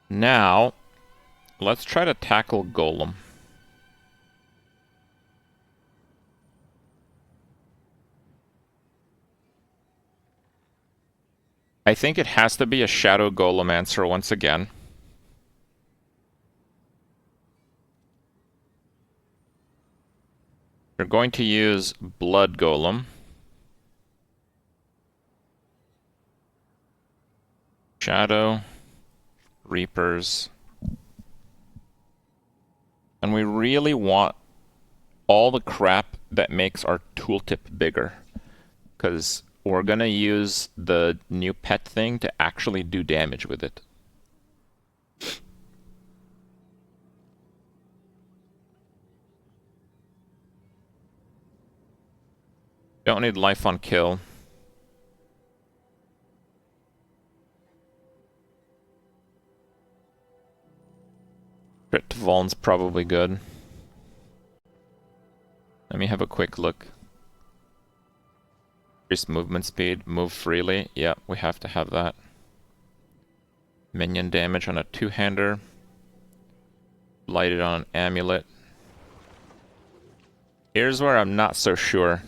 Now, let's try to tackle Golem. I think it has to be a Shadow Golemancer once again. We're going to use Blood Golem. Shadow, Reapers. And we really want all the crap that makes our tooltip bigger. Because we're going to use the new pet thing to actually do damage with it. Don't need life on kill. Crit to Vuln's probably good. Let me have a quick look. Increase movement speed, move freely. Yeah, we have to have that. Minion damage on a two-hander. Blighted on an amulet. Here's where I'm not so sure.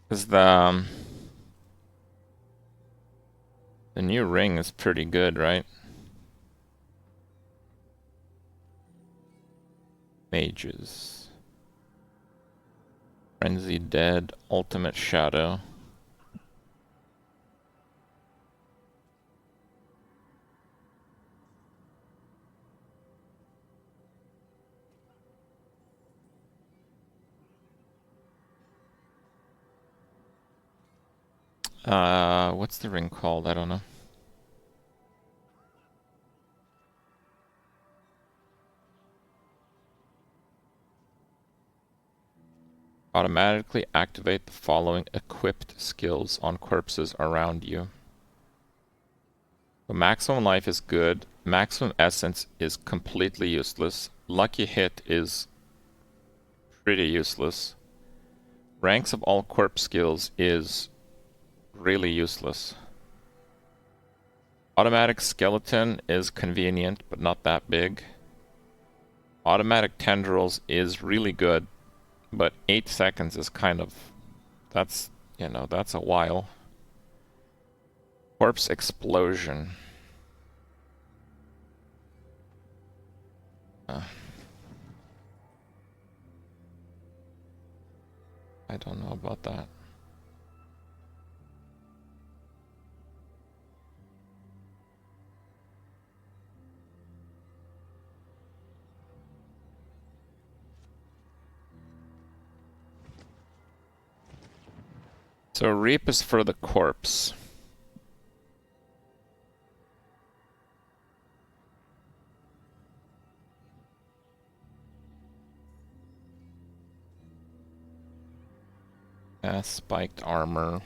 Because the new ring is pretty good, right? Mages. Frenzy Dead, Ultimate Shadow. What's the ring called? I don't know. Automatically activate the following equipped skills on corpses around you. So maximum life is good. Maximum essence is completely useless. Lucky hit is pretty useless. Ranks of all corpse skills is really useless. Automatic skeleton is convenient, but not that big. Automatic tendrils is really good, but 8 seconds is kind of... that's, you know, that's a while. Corpse explosion. I don't know about that. So Reap is for the corpse. Spiked armor.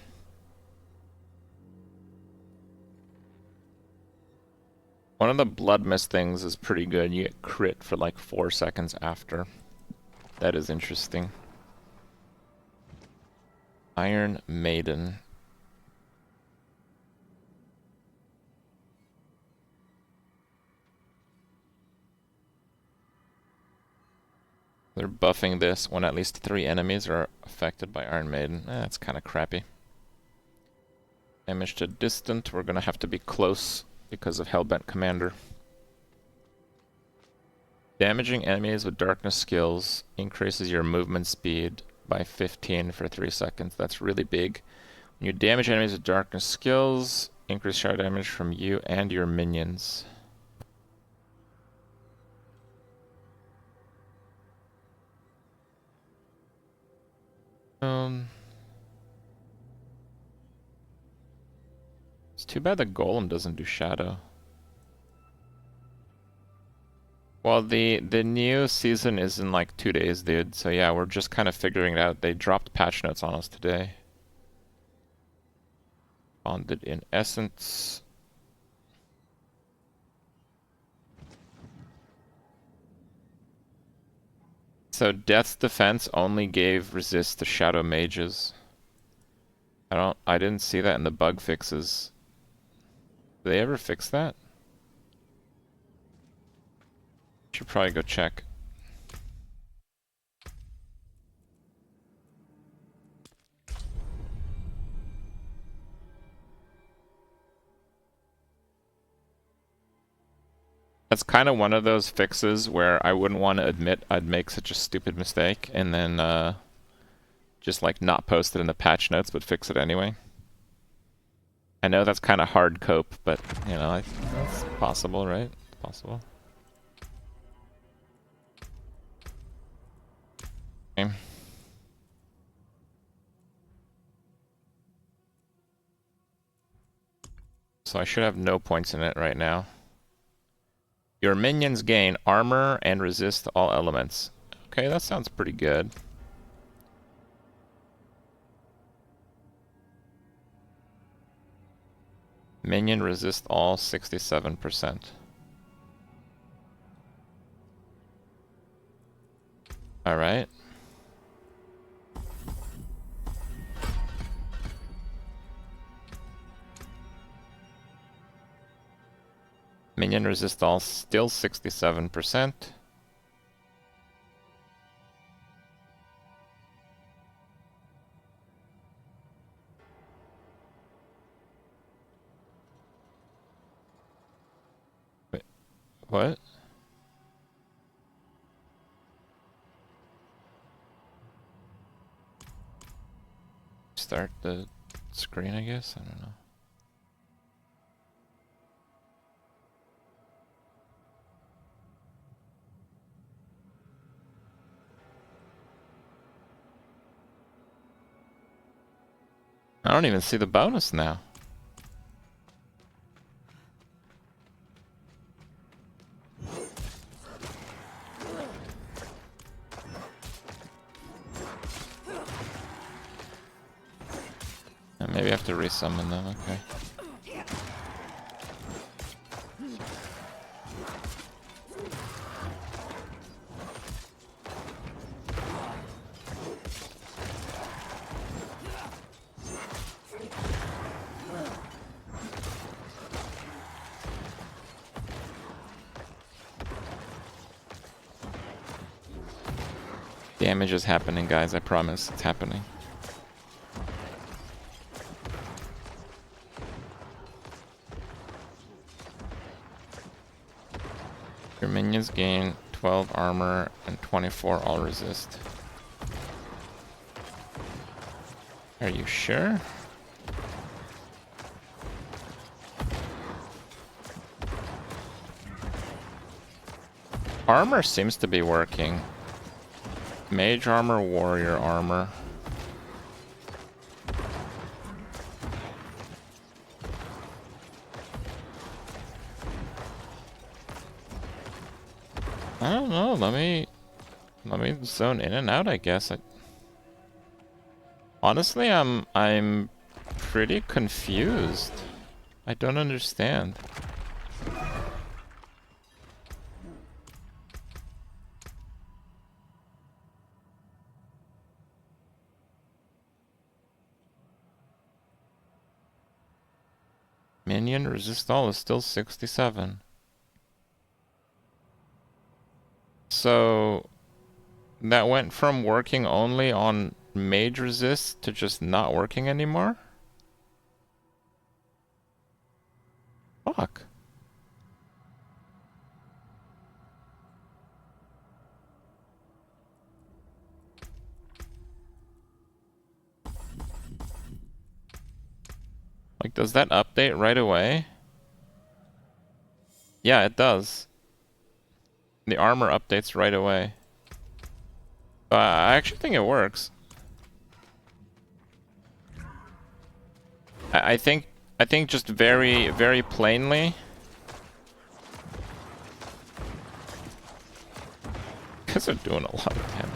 One of the blood mist things is pretty good. You get crit for like 4 seconds after. That is interesting. Iron Maiden. They're buffing this when at least 3 enemies are affected by Iron Maiden. That's kind of crappy. Damage to distant. We're gonna have to be close because of Hellbent Commander. Damaging enemies with darkness skills increases your movement speed by 15 for 3 seconds. That's really big. When you damage enemies with darkness skills, increase shadow damage from you and your minions. It's too bad the golem doesn't do shadow. Well, the new season is in like 2 days, dude. So yeah, we're just kind of figuring it out. They dropped patch notes on us today. Bonded in essence. So Death's Defense only gave resist to Shadow Mages. I didn't see that in the bug fixes. Did they ever fix that? Should probably go check. That's kind of one of those fixes where I wouldn't want to admit I'd make such a stupid mistake and then just like not post it in the patch notes but fix it anyway. I know that's kind of hard cope, but you know, that's possible, right? It's possible. Okay. So I should have no points in it right now. Your minions gain armor and resist all elements. Okay, that sounds pretty good. Minion resist all 67%. Alright. Minion resist all still 67%. Wait, what? Start the screen, I guess? I don't know. I don't even see the bonus now. Maybe I have to resummon them, okay. Damage is happening, guys, I promise, it's happening. Your minions gain 12 armor and 24 all resist. Are you sure? Armor seems to be working. Mage armor, warrior armor. I don't know, let me zone in and out, I guess. Honestly, I'm pretty confused. I don't understand. Minion resist all is still 67. So that went from working only on mage resist to just not working anymore? Fuck. Like, does that update right away? Yeah, it does. The armor updates right away. I actually think it works. I think just very, very plainly. Because they're doing a lot of damage.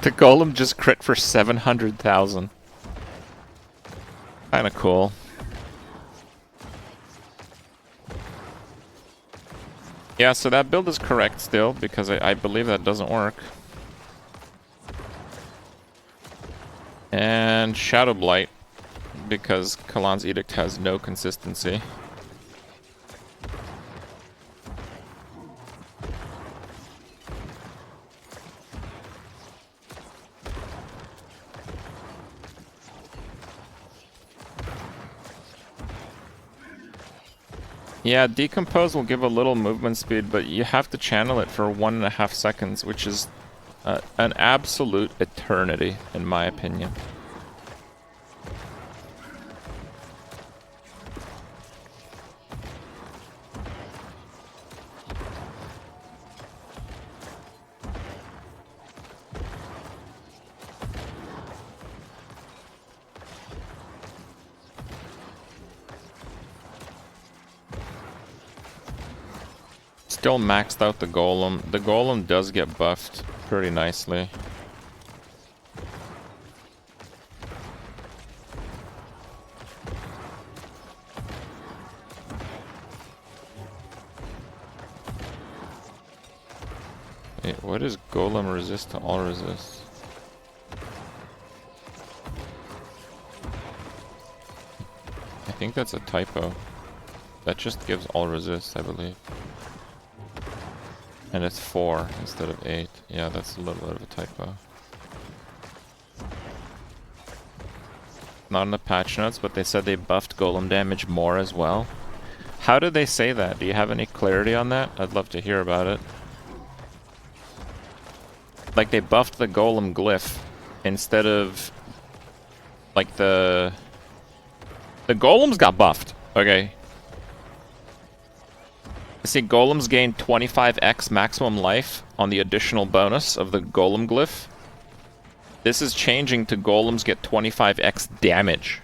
The golem just crit for 700,000. Kinda cool. Yeah, so that build is correct still, because I believe that doesn't work. And Shadow Blight, because Kalan's Edict has no consistency. Yeah, Decompose will give a little movement speed, but you have to channel it for 1.5 seconds, which is an absolute eternity, in my opinion. Still maxed out the golem. The golem does get buffed pretty nicely. Wait, what does golem resist to all resist? I think that's a typo. That just gives all resist, I believe. And it's 4 instead of 8. Yeah, that's a little bit of a typo. Not in the patch notes, but they said they buffed golem damage more as well. How did they say that? Do you have any clarity on that? I'd love to hear about it. Like, they buffed the golem glyph instead of... Like, the golems got buffed, okay? See, golems gain 25x maximum life on the additional bonus of the golem glyph. This is changing to golems get 25x damage.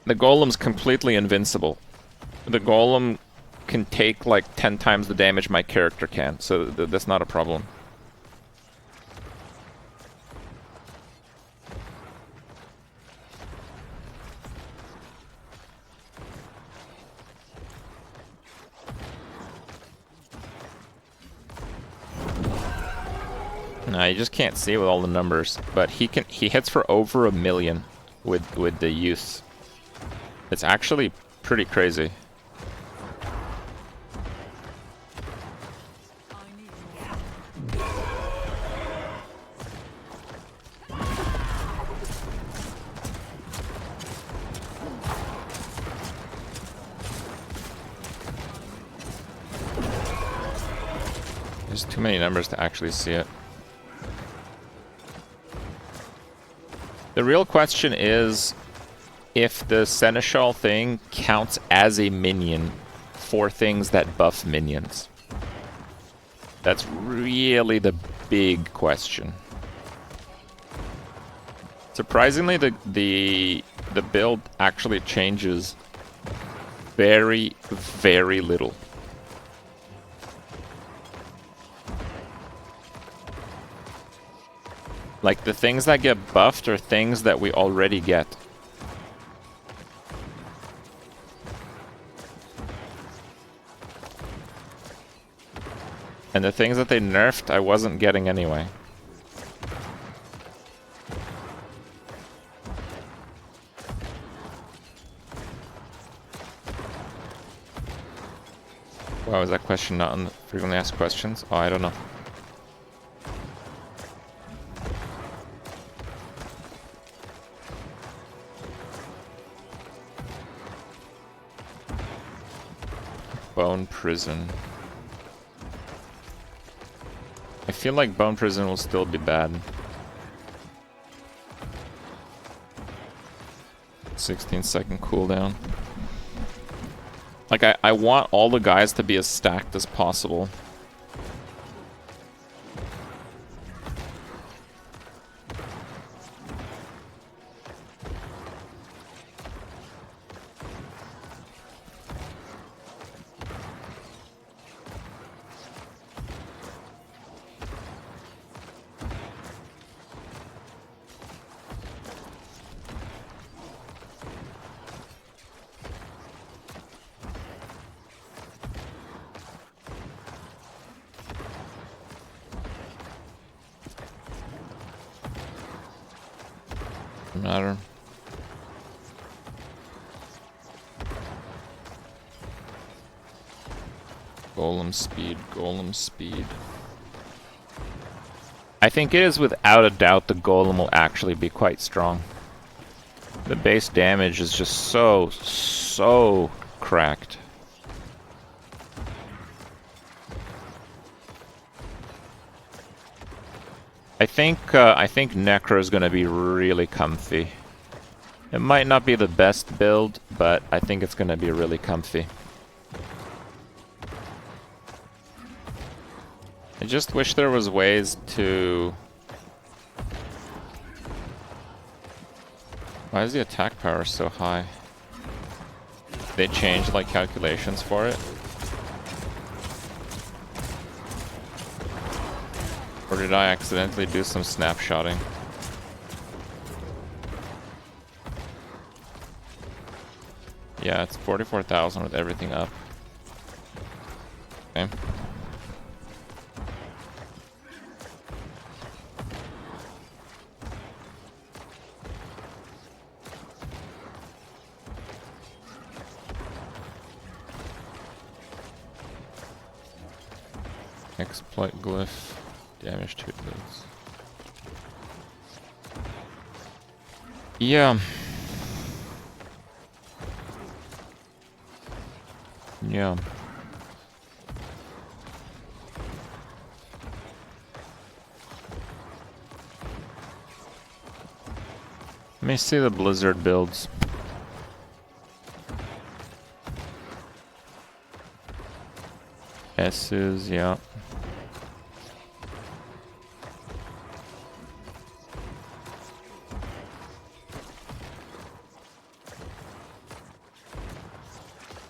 The golem's completely invincible. The golem can take like 10 times the damage my character can, so that's not a problem. No, you just can't see with all the numbers, but he hits for over 1 million with the use. It's actually pretty crazy. There's too many numbers to actually see it. The real question is if the Seneschal thing counts as a minion for things that buff minions. That's really the big question. Surprisingly, the build actually changes very, very little. Like, the things that get buffed are things that we already get. And the things that they nerfed, I wasn't getting anyway. Wow, is that question not on the frequently asked questions? Oh, I don't know. Bone Prison. I feel like Bone Prison will still be bad. 16-second cooldown. Like, I want all the guys to be as stacked as possible. matter. Golem speed, golem speed. I think it is without a doubt the golem will actually be quite strong. The base damage is just so cracked. I think Necro is going to be really comfy. It might not be the best build, but I think it's going to be really comfy. I just wish there was ways to... Why is the attack power so high? They changed like calculations for it? Or did I accidentally do some snapshotting? Yeah, it's 44,000 with everything up. Okay. Exploit Glyph. Damage to boots. Yeah. Yeah. Let me see the Blizzard builds. S's, yeah.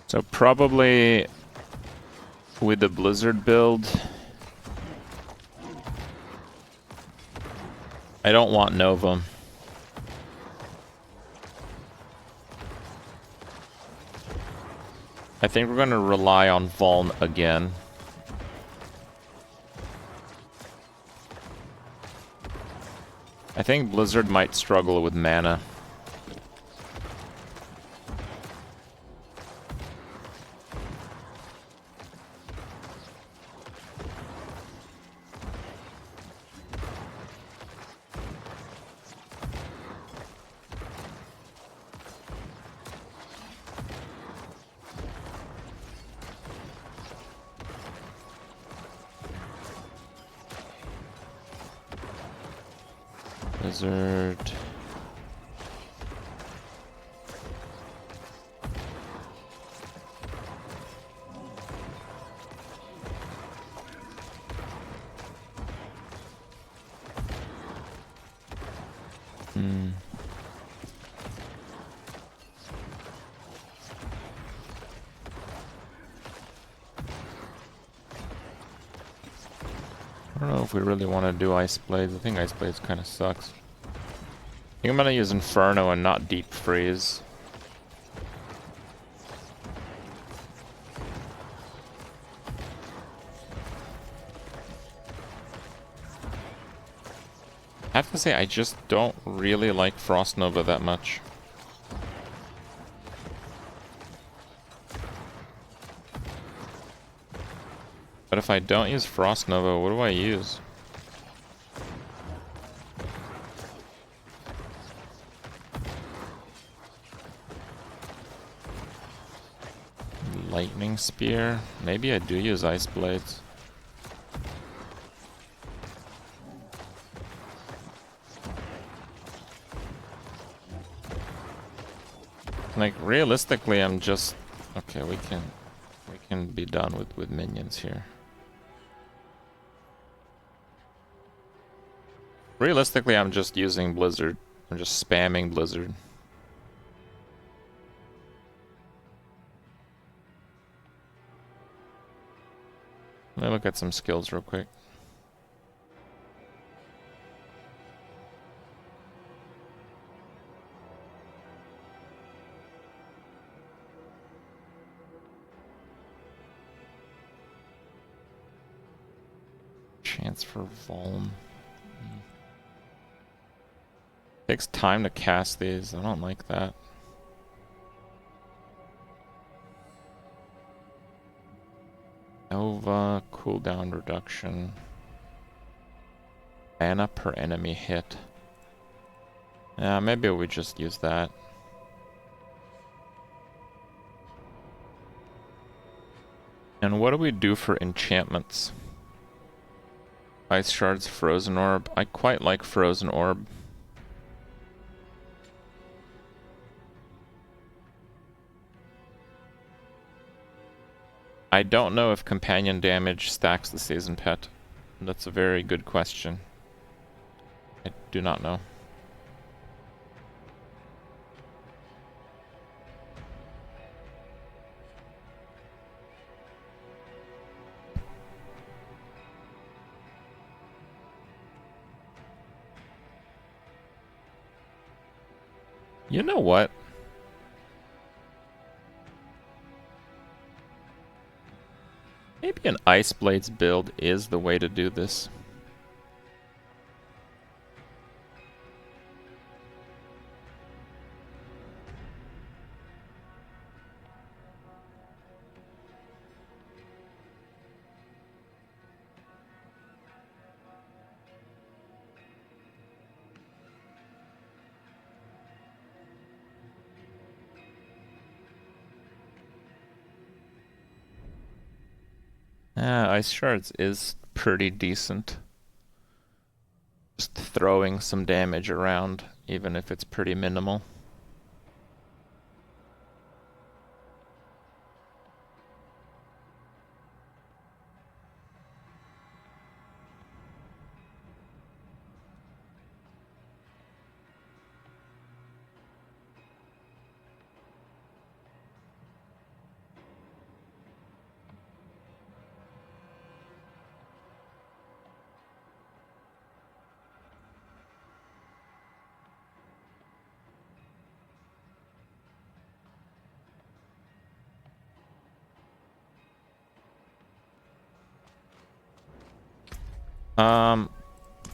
So probably with the Blizzard build, I don't want Nova. I think we're going to rely on Vuln again. I think Blizzard might struggle with mana. Blizzard. I don't know if we really want to do Ice Blades. I think Ice Blades kind of sucks. I think I'm going to use Inferno and not Deep Freeze. I have to say, I just don't really like Frost Nova that much. But if I don't use Frost Nova, what do I use? Lightning Spear? Maybe I do use Ice Blades. Like, realistically, I'm just... Okay, we can be done with minions here. Realistically, I'm just using Blizzard. I'm just spamming Blizzard. Let me look at some skills real quick. Chance for Vuln. Takes time to cast these. I don't like that. Nova, cooldown reduction. Mana per enemy hit. Yeah, maybe we just use that. And what do we do for enchantments? Ice Shards, Frozen Orb. I quite like Frozen Orb. I don't know if companion damage stacks the season pet. That's a very good question. I do not know. You know what? Maybe an Ice Blades build is the way to do this. Ice Shards is pretty decent. Just throwing some damage around, even if it's pretty minimal.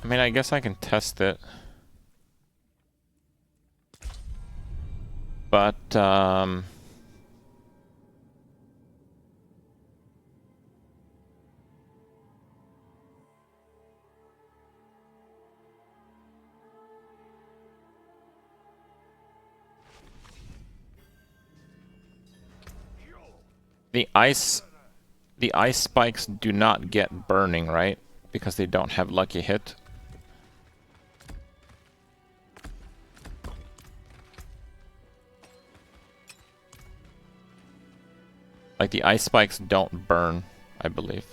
I mean, I guess I can test it. But, the ice spikes do not get burning, right? Because they don't have lucky hit. Like, the ice spikes don't burn, I believe.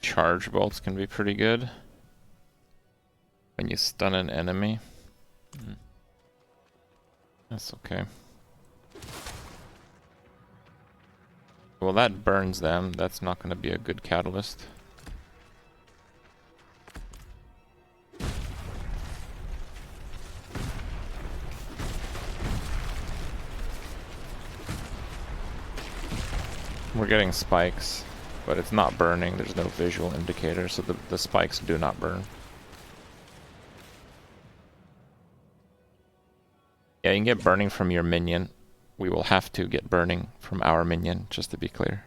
Charge bolts can be pretty good when you stun an enemy. That's okay. Well, that burns them. That's not going to be a good catalyst. We're getting spikes, but it's not burning. There's no visual indicator, so the spikes do not burn. Yeah, you can get burning from your minion. We will have to get burning from our minion, just to be clear.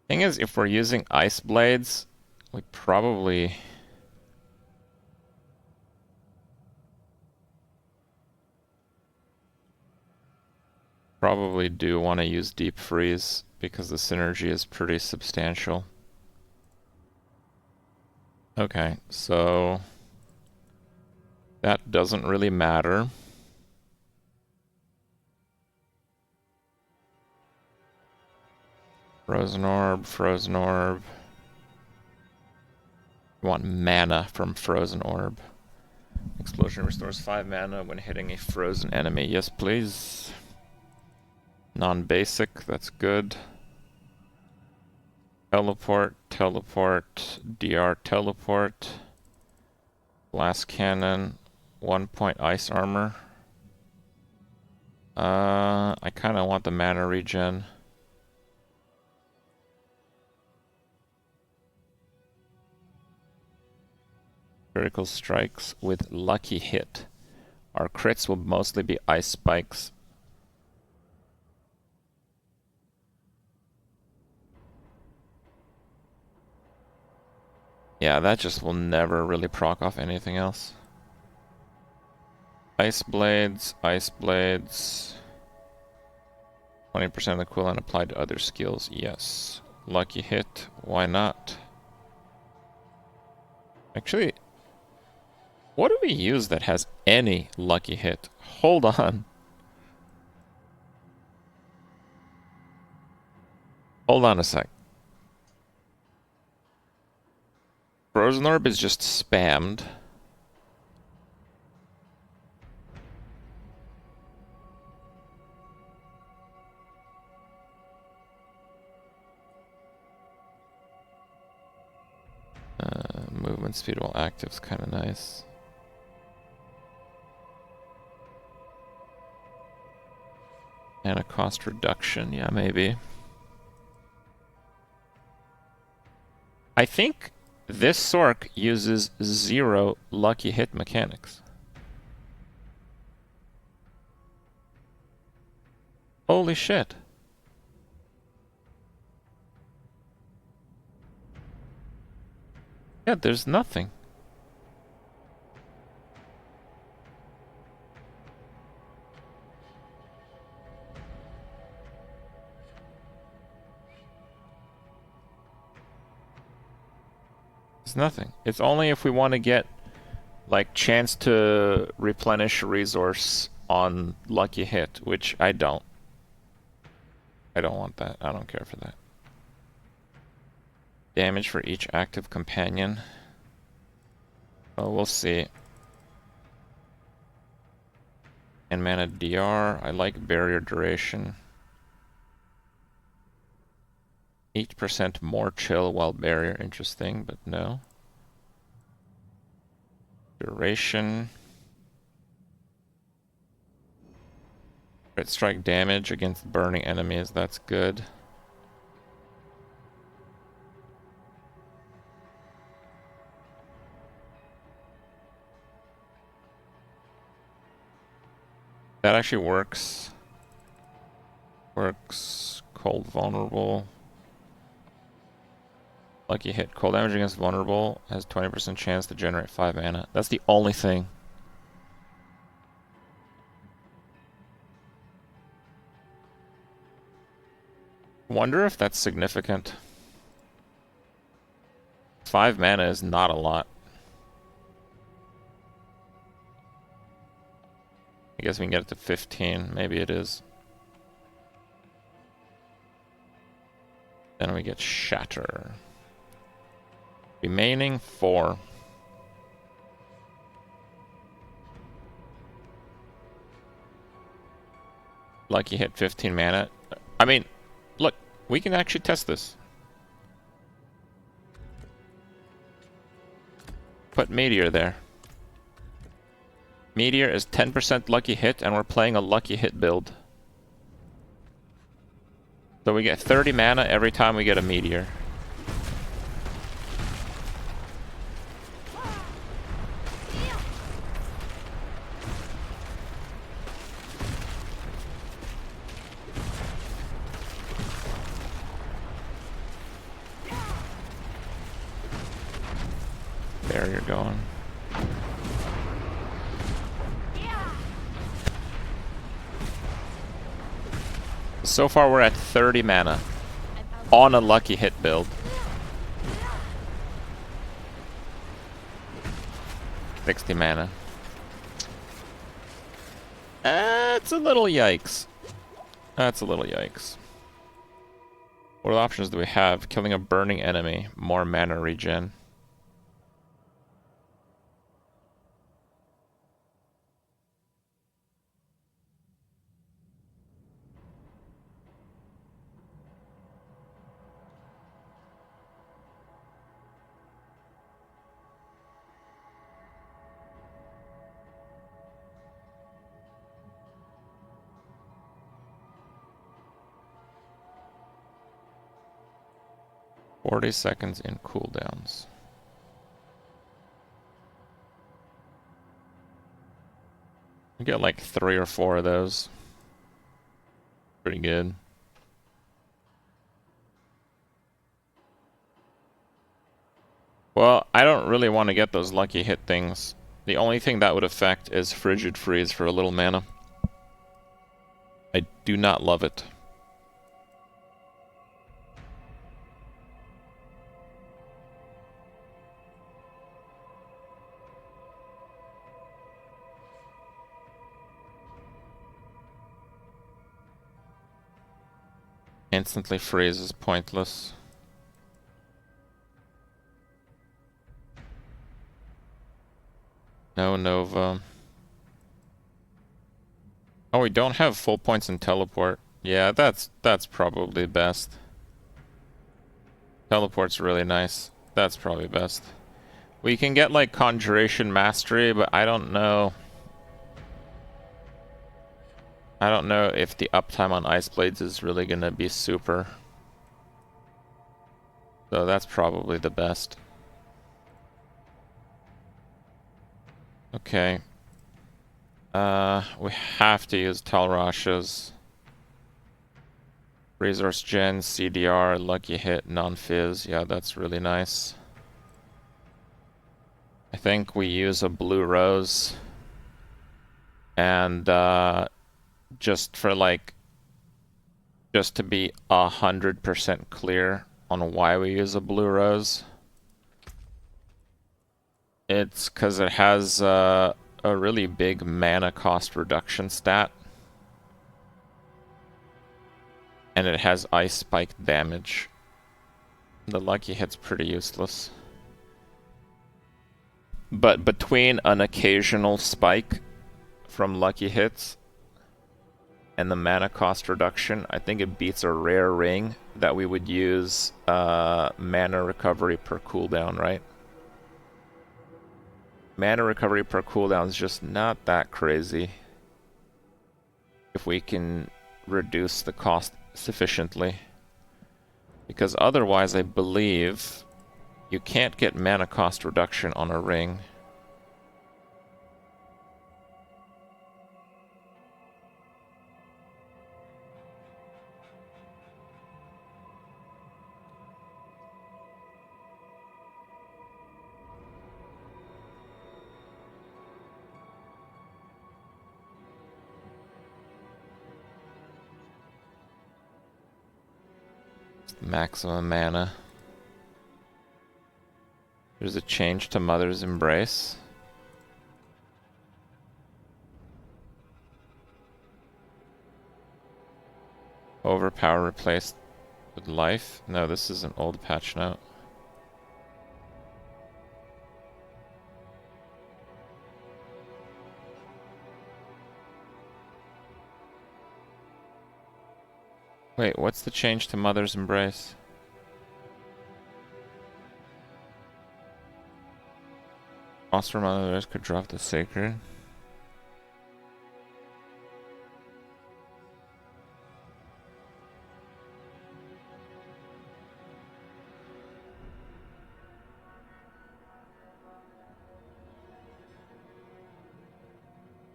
Thing is, if we're using ice blades, we probably do want to use deep freeze because the synergy is pretty substantial. Okay, so that doesn't really matter. Frozen Orb, Frozen Orb. We want mana from Frozen Orb. Explosion restores 5 mana when hitting a frozen enemy. Yes, please. Non-basic, that's good. Teleport, teleport, DR teleport. Blast cannon, 1 point ice armor. I kind of want the mana regen. Critical strikes with lucky hit. Our crits will mostly be ice spikes. Yeah, that just will never really proc off anything else. Ice blades, ice blades. 20% of the cooldown applied to other skills, yes. Lucky hit, why not? Actually, what do we use that has any lucky hit? Hold on. Hold on a sec. Frozen Orb is just spammed. Movement speed while active is kind of nice. And a cost reduction, yeah, maybe. I think this Sorc uses 0 lucky hit mechanics. Holy shit. Yeah, there's nothing. It's nothing. It's only if we want to get, like, chance to replenish a resource on lucky hit, which I don't. I don't want that. I don't care for that. Damage for each active companion. Well, we'll see. And mana DR. I like barrier duration. 8% more chill while barrier. Interesting, but no. Duration. Crit strike damage against burning enemies. That's good. That actually works. Works. Cold vulnerable. Lucky hit. Cold damage against vulnerable has 20% chance to generate 5 mana. That's the only thing. Wonder if that's significant. 5 mana is not a lot. I guess we can get it to 15. Maybe it is. Then we get Shatter. Remaining 4. Lucky hit 15 mana. I mean, look, we can actually test this. Put Meteor there. Meteor is 10% lucky hit, and we're playing a lucky hit build. So we get 30 mana every time we get a Meteor. There you're going. So far we're at 30 mana on a lucky hit build. $60 mana. That's a little yikes. That's a little yikes. What options do we have? Killing a burning enemy, more mana regen. 40 seconds in cooldowns. You get like 3 or 4 of those. Pretty good. Well, I don't really want to get those lucky hit things. The only thing that would affect is Frigid Freeze for a little mana. I do not love it. Instantly freeze is pointless. No Nova. Oh, we don't have full points in teleport. Yeah, that's probably best. Teleport's really nice. That's probably best. We can get like Conjuration Mastery, but I don't know. I don't know if the uptime on Ice Blades is really gonna be super. So that's probably the best. Okay. We have to use Talrash's. Resource Gen, CDR, Lucky Hit, Non-Fizz. Yeah, that's really nice. I think we use a Blue Rose. And, just for like... just to be 100% clear on why we use a Blue Rose. It's because it has, a really big mana cost reduction stat. And it has Ice Spike damage. The Lucky Hit's pretty useless. But between an occasional spike from Lucky Hits and the mana cost reduction, I think it beats a rare ring that we would use mana recovery per cooldown, right? Mana recovery per cooldown is just not that crazy if we can reduce the cost sufficiently. Because otherwise, I believe you can't get mana cost reduction on a ring. Maximum mana. There's a change to Mother's Embrace. Overpower replaced with life. No, this is an old patch note. Wait, what's the change to Mother's Embrace? Monster Mother's could drop the Sacred.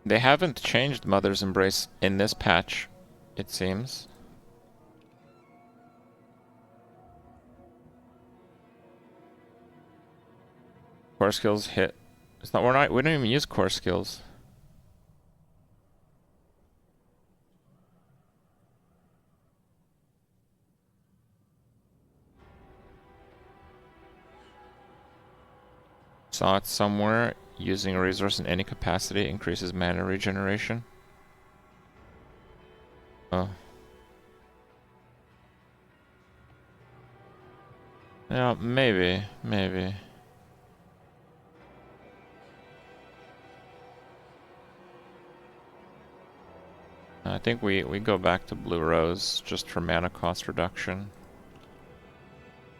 They haven't changed Mother's Embrace in this patch, it seems. Core skills hit. It's not. We don't even use core skills. Saw it somewhere. Using a resource in any capacity increases mana regeneration. Oh. Yeah, maybe. I think we go back to Blue Rose just for mana cost reduction.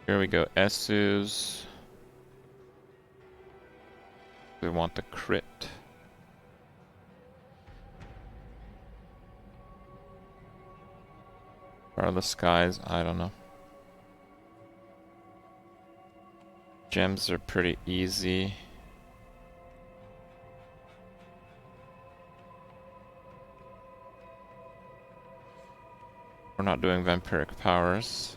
Here we go, Esu's. We want the crit. Are the skies? I don't know. Gems are pretty easy. We're not doing vampiric powers.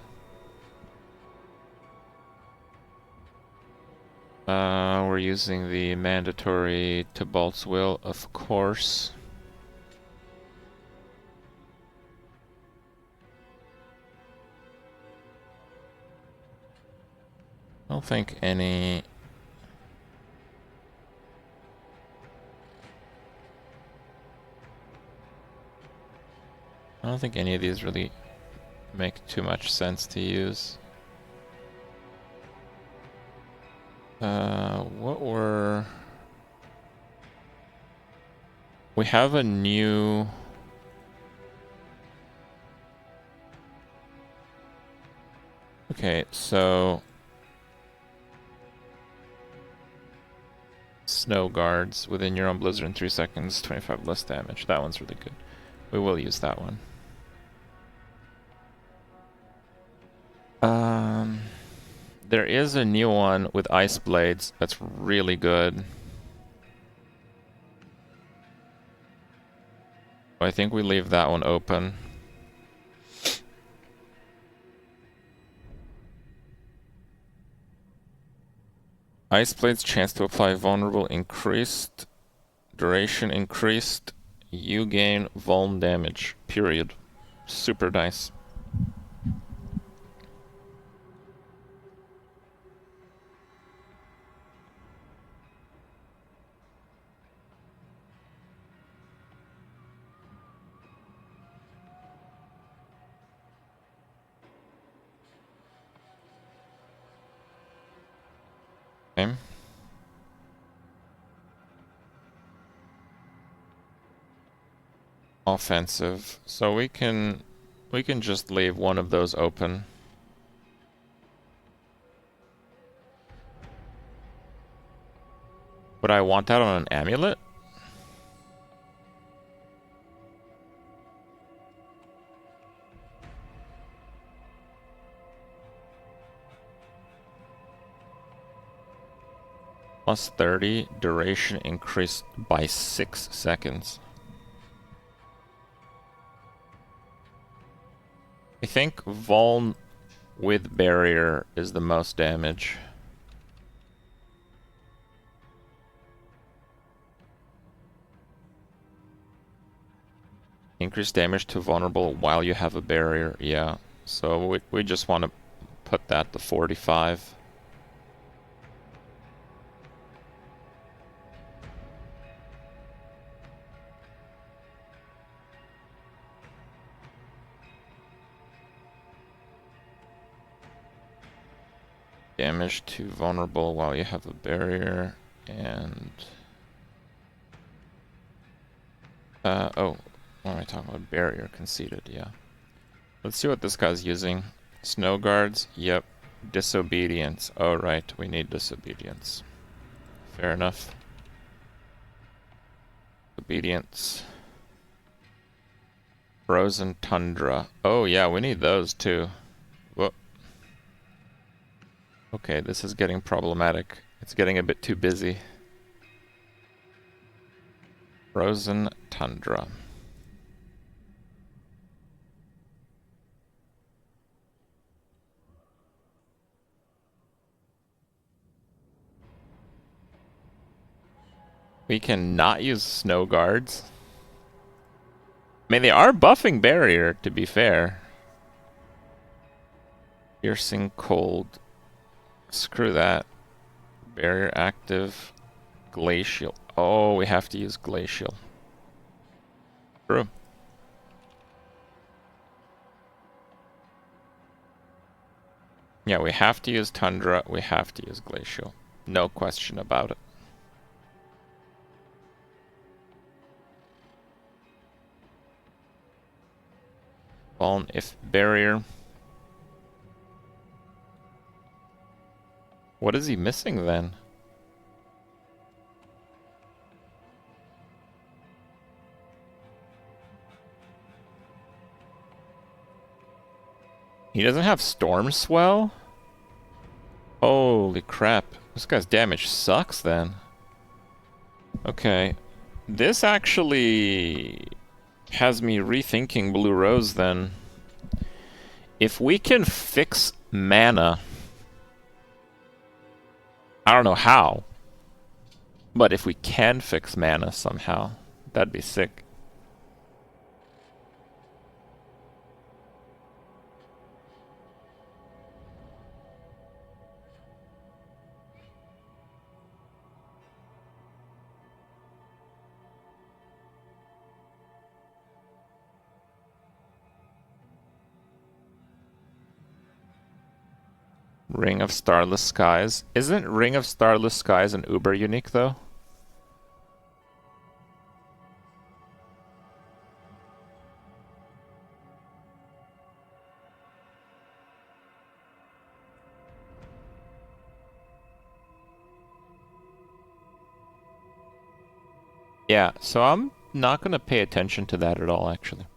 We're using the mandatory Tybalt's Will, of course. I don't think any... I don't think any of these really make too much sense to use. What were... We have a new... Okay, so... Snow guards within your own blizzard in 3 seconds, 25 less damage. That one's really good. We will use that one. There is a new one with ice blades that's really good. I think we leave that one open. Ice blades chance to apply vulnerable increased, duration increased, you gain vuln damage, period. Super nice. Okay. Offensive. So we can just leave one of those open. Would I want that on an amulet? Plus 30, duration increased by 6 seconds. I think Vuln with barrier is the most damage. Increase damage to vulnerable while you have a barrier, yeah. So we just want to put that to 45. Damage to vulnerable while you have a barrier, and... oh, what am I talking about? Barrier conceded, yeah. Let's see what this guy's using. Snow guards, yep. Disobedience, oh right, we need disobedience. Fair enough. Obedience. Frozen tundra. Oh yeah, we need those too. Whoa. Okay, this is getting problematic. It's getting a bit too busy. Frozen tundra. We cannot use snow guards. I mean, they are buffing barrier, to be fair. Piercing cold. Screw that. Barrier active. Glacial. Oh, we have to use glacial. True. Yeah, we have to use tundra. We have to use glacial. No question about it. Vuln if barrier. What is he missing then? He doesn't have Storm Swell? Holy crap. This guy's damage sucks then. Okay. This actually has me rethinking Blue Rose then. If we can fix mana, I don't know how, but if we can fix mana somehow, that'd be sick. Ring of Starless Skies. Isn't Ring of Starless Skies an uber unique though? Yeah, so I'm not gonna pay attention to that at all, actually.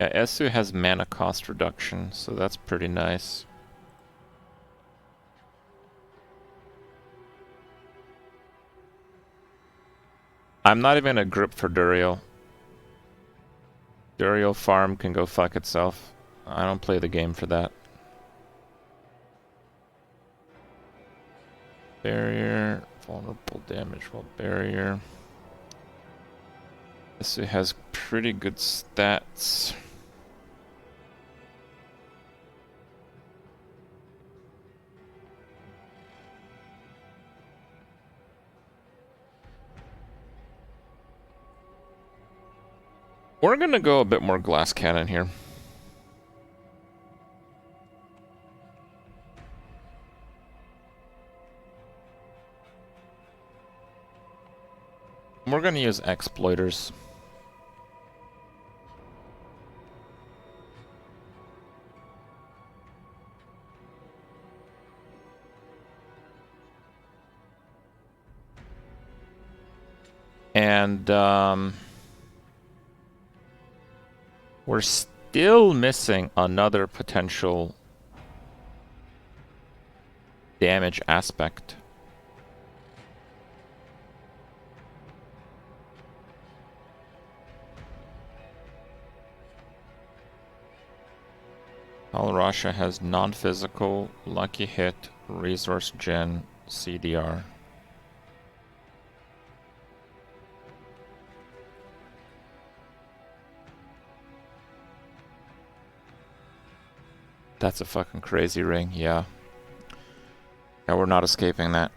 Yeah, Esu has mana cost reduction, so that's pretty nice. I'm not even a grip for Duriel. Duriel farm can go fuck itself. I don't play the game for that. Barrier, vulnerable damage while barrier. Esu has pretty good stats. We're gonna go a bit more glass cannon here. We're gonna use exploiters. And we're still missing another potential damage aspect. All Russia has non-physical, lucky hit, resource gen, CDR. That's a fucking crazy ring, yeah. Yeah, we're not escaping that.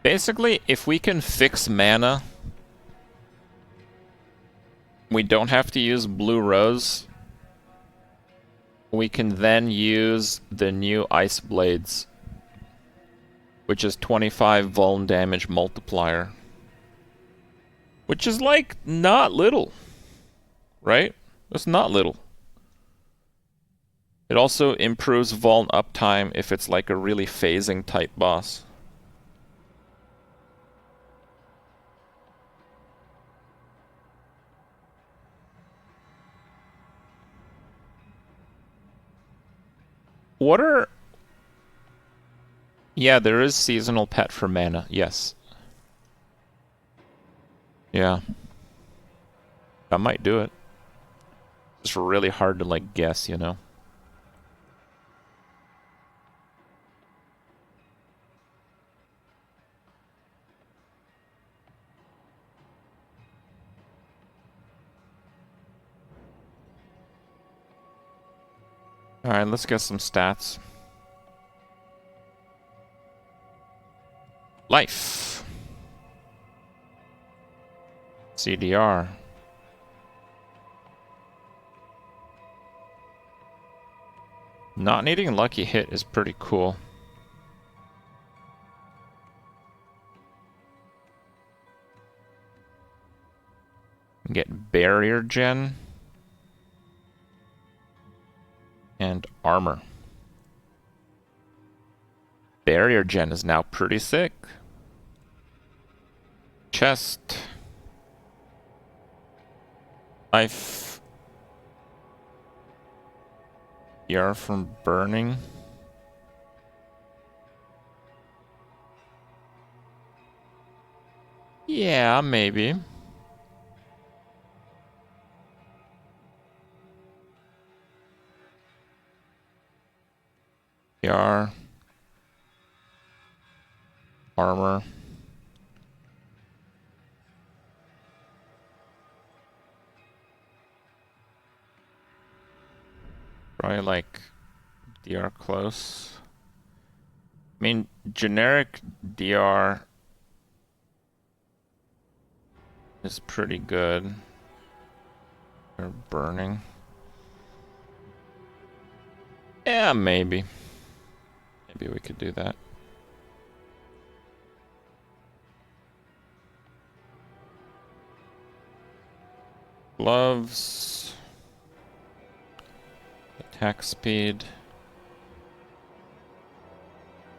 Basically, if we can fix mana, we don't have to use Blue Rose. We can then use the new Ice Blades, which is 25 vuln damage multiplier. Which is like not little, right? That's not little. It also improves vuln uptime if it's like a really phasing type boss. What are... Yeah, there is seasonal pet for mana, yes. Yeah. I might do it. It's really hard to, like, guess, you know? Alright, let's get some stats. Life. CDR. Not needing a lucky hit is pretty cool. Get barrier gen. And armor. Barrier gen is now pretty sick. chest. Knife. PR from burning. Yeah, maybe. PR. Armor. Probably like DR close. I mean, generic DR is pretty good. They're burning. Yeah, maybe. Maybe we could do that. Gloves. Attack speed.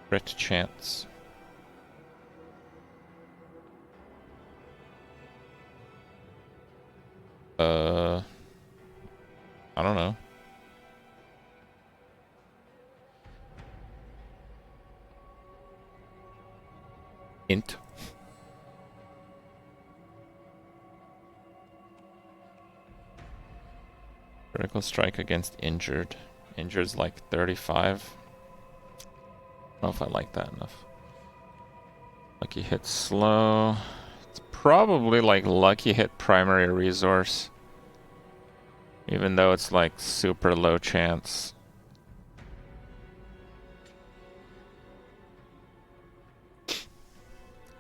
Crit chance. I don't know. Int. Critical strike against injured. Injured's like 35. I don't know if I like that enough. Lucky hit slow. It's probably like lucky hit primary resource. Even though it's like super low chance.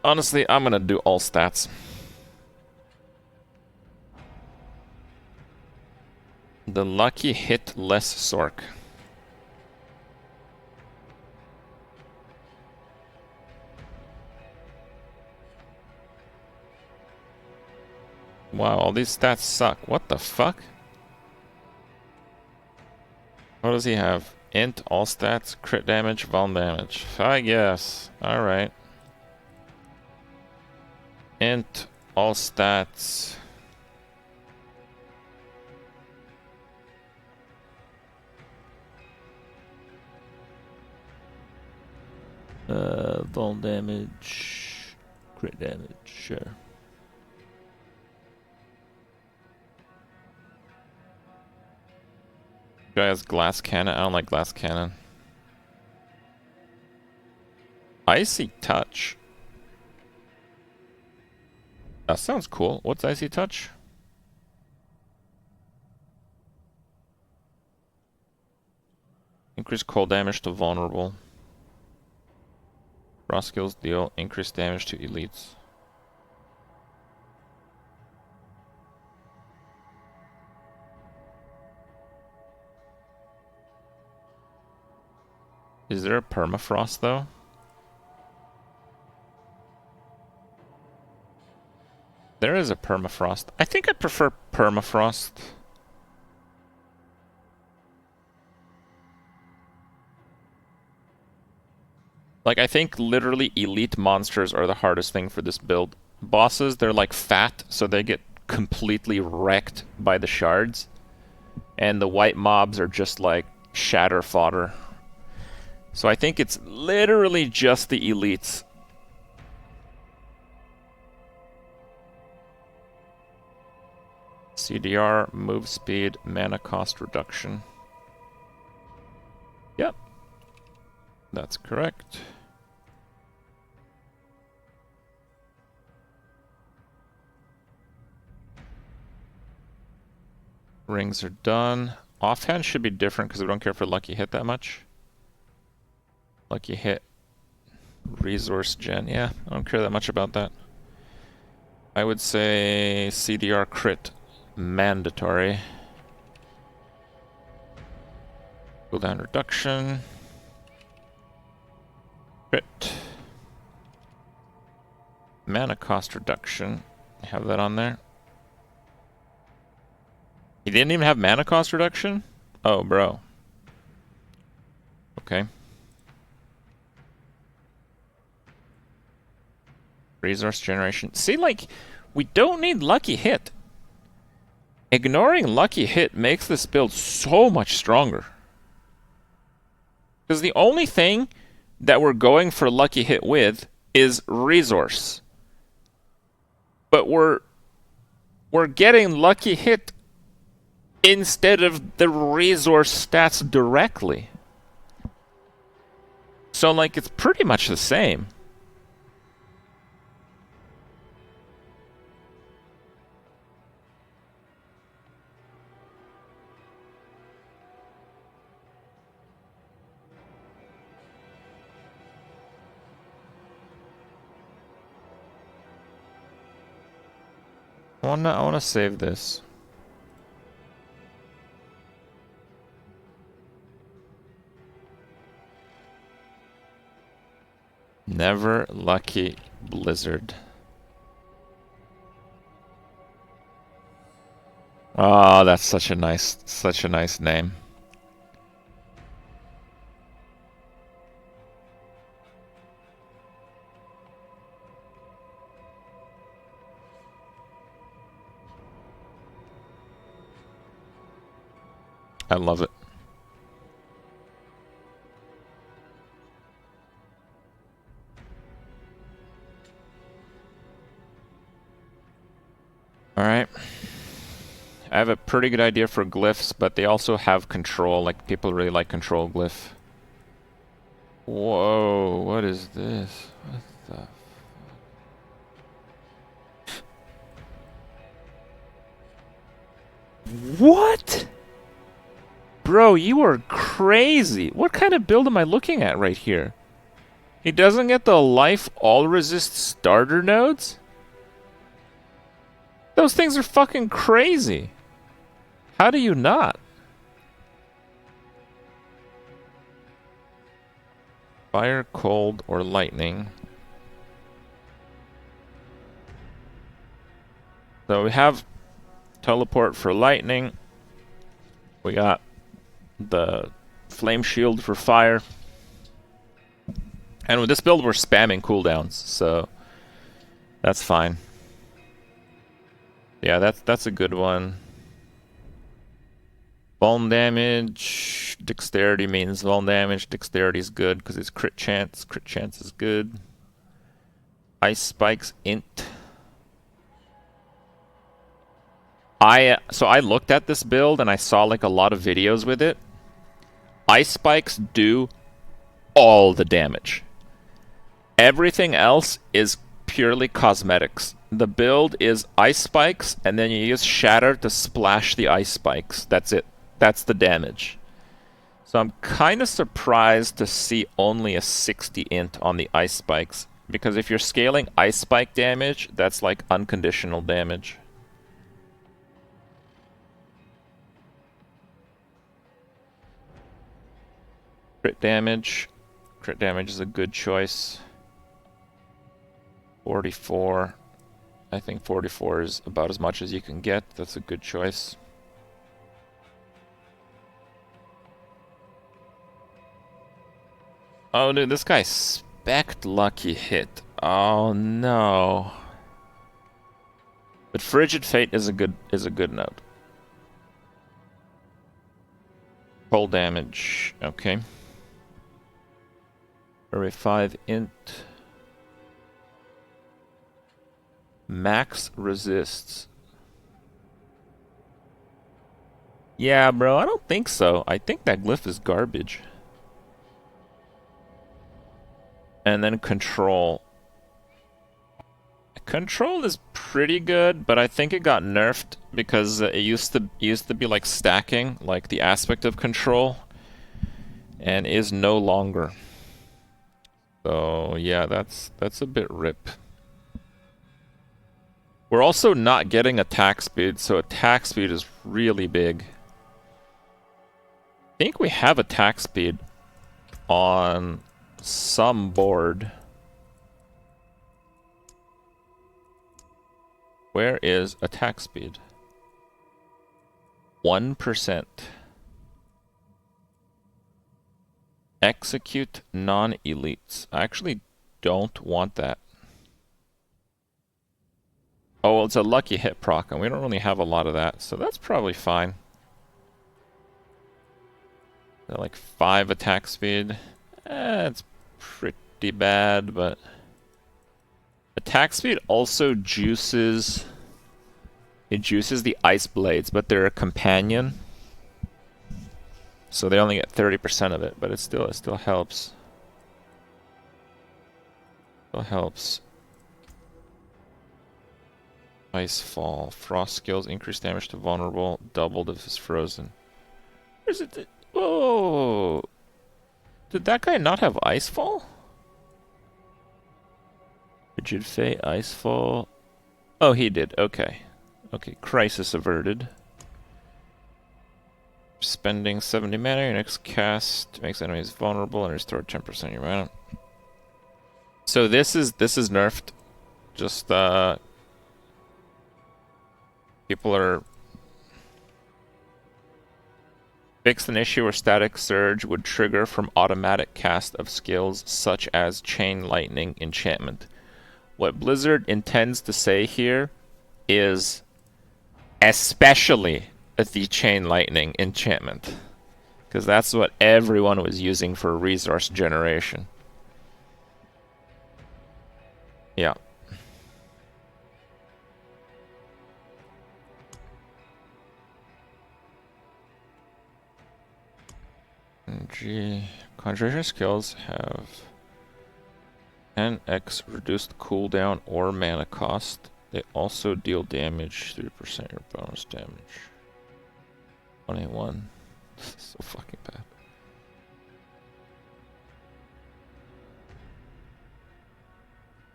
Honestly, I'm gonna do all stats. The lucky hit less Sorc. Wow, all these stats suck. What the fuck? What does he have? Int, all stats, crit damage, vuln damage. I guess. Alright. Int, all stats. Vuln damage, crit damage, sure. Guy has glass cannon. I don't like glass cannon. Icy touch. That sounds cool. What's icy touch? Increase cold damage to vulnerable. Raw skills deal increased damage to elites. Is there a permafrost though? There is a permafrost. I think I prefer permafrost. Like, I think literally elite monsters are the hardest thing for this build. Bosses, they're like fat, so they get completely wrecked by the shards. And the white mobs are just like shatter fodder. So I think it's literally just the elites. CDR, move speed, mana cost reduction. Yep. That's correct. Rings are done. Offhand should be different because we don't care for lucky hit that much. Lucky hit. Resource gen. Yeah, I don't care that much about that. I would say CDR crit. Mandatory. Cooldown reduction. Crit. Mana cost reduction. Have that on there. He didn't even have mana cost reduction? Oh, bro. Okay. Resource generation. See, like, we don't need Lucky Hit. Ignoring Lucky Hit makes this build so much stronger. Because the only thing that we're going for Lucky Hit with is resource. But we're getting Lucky Hit instead of the resource stats directly. So, like, it's pretty much the same. I wanna save this. Never Lucky Blizzard. Oh, that's such a nice name. I love it. Alright. I have a pretty good idea for glyphs, but they also have control. Like, people really like control glyph. Whoa, what is this? What the... What? Bro, you are crazy. What kind of build am I looking at right here? He doesn't get the life all resist starter nodes? Those things are fucking crazy. How do you not? Fire, cold, or lightning. So we have teleport for lightning. We got the flame shield for fire. And with this build, we're spamming cooldowns, so that's fine. Yeah, that's a good one. Vuln damage. Dexterity means vuln damage. Dexterity is good because it's crit chance. Crit chance is good. Ice spikes int. So I looked at this build and I saw like a lot of videos with it. Ice spikes do all the damage. Everything else is purely cosmetics. The build is ice spikes, and then you use shatter to splash the ice spikes. That's it. That's the damage. So I'm kind of surprised to see only a 60 int on the ice spikes, because if you're scaling ice spike damage, that's like unconditional damage. Crit damage. Crit damage is a good choice. 44. I think 44 is about as much as you can get. That's a good choice. Oh, dude, this guy spec'd Lucky Hit. Oh no. But Frigid Fate is a good note. Cold damage. Okay. Array 5 int. Max resists. Yeah, bro, I don't think so. I think that glyph is garbage. And then control. Control is pretty good, but I think it got nerfed because it used to be like stacking, like the aspect of control, and is no longer. So yeah, that's a bit rip. We're also not getting attack speed, so attack speed is really big. I think we have attack speed on some board. Where is attack speed? 1%. Execute non-elites. I actually don't want that. Oh, well, it's a lucky hit proc, and we don't really have a lot of that, so that's probably fine. They're like 5 attack speed. It's pretty bad, but... Attack speed also juices... It juices the ice blades, but they're a companion. So they only get 30% of it, but it still helps. Still helps. Icefall. Frost skills increase damage to vulnerable, doubled if it's frozen. Where's it? Oh! Did that guy not have Icefall? Rigid Fate, Icefall. Oh, he did. Okay. Okay, crisis averted. Spending 70 mana, your next cast makes enemies vulnerable and restore 10% of your mana. So this is nerfed. Just people are fixed an issue where Static Surge would trigger from automatic cast of skills such as Chain Lightning enchantment. What Blizzard intends to say here is especially the Chain Lightning enchantment, because that's what everyone was using for resource generation. Yeah. G. Conjuration skills have 10x reduced cooldown or mana cost. They also deal damage, 3% your bonus damage. 21. So fucking bad.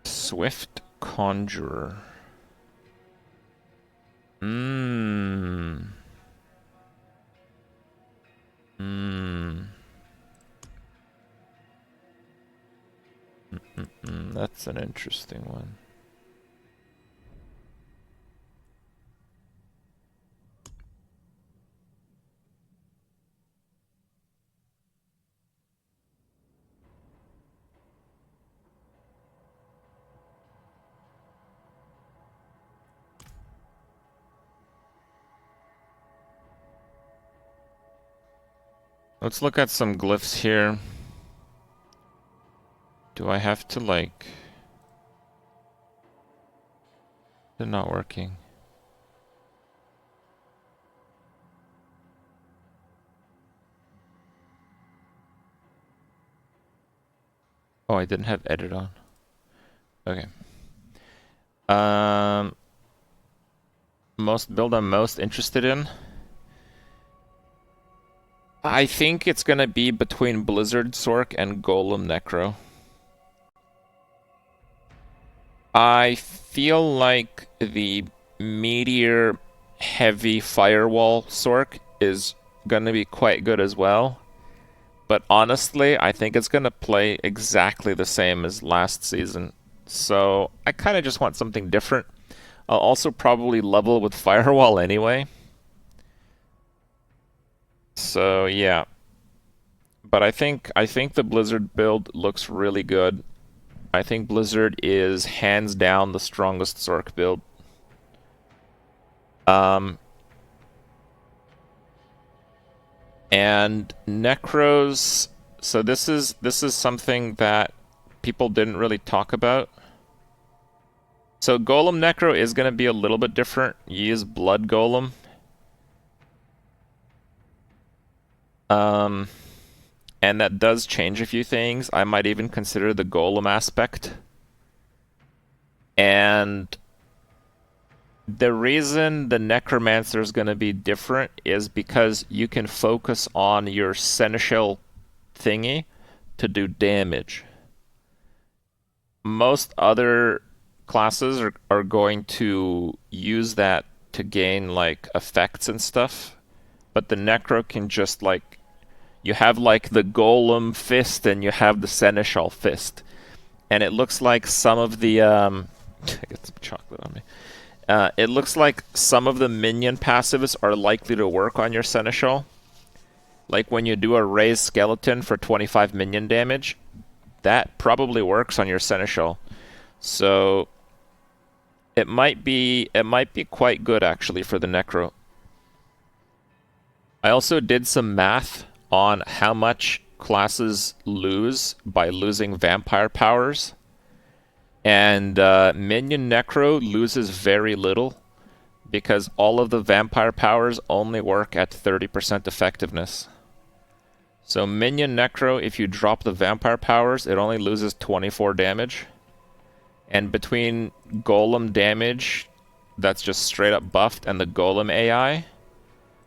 Swift Conjurer. That's an interesting one. Let's look at some glyphs here. Do I have to, like... They're not working. Oh, I didn't have edit on. Okay. Build I'm most interested in. I think it's gonna be between Blizzard Sorc and Golem Necro. I feel like the Meteor heavy Firewall Sorc is gonna be quite good as well. But honestly, I think it's gonna play exactly the same as last season. So I kind of just want something different. I'll also probably level with Firewall anyway. So yeah. But I think the Blizzard build looks really good. I think Blizzard is hands down the strongest Sorc build. And Necros, so this is something that people didn't really talk about. So Golem Necro is going to be a little bit different. You use Blood Golem. And that does change a few things. I might even consider the Golem aspect. And the reason the Necromancer is going to be different is because you can focus on your Seneschal thingy to do damage. Most other classes are going to use that to gain, like, effects and stuff. But the Necro can just, like... You have, like, the Golem Fist and you have the Seneschal Fist. And it looks like some of the... I got some chocolate on me. It looks like some of the minion passives are likely to work on your Seneschal. Like when you do a raised skeleton for 25 minion damage, that probably works on your Seneschal. So It might be quite good actually for the Necro. I also did some math on how much classes lose by losing vampire powers. And Minion Necro loses very little because all of the vampire powers only work at 30% effectiveness. So Minion Necro, if you drop the vampire powers, it only loses 24 damage. And between Golem damage, that's just straight up buffed, and the Golem AI,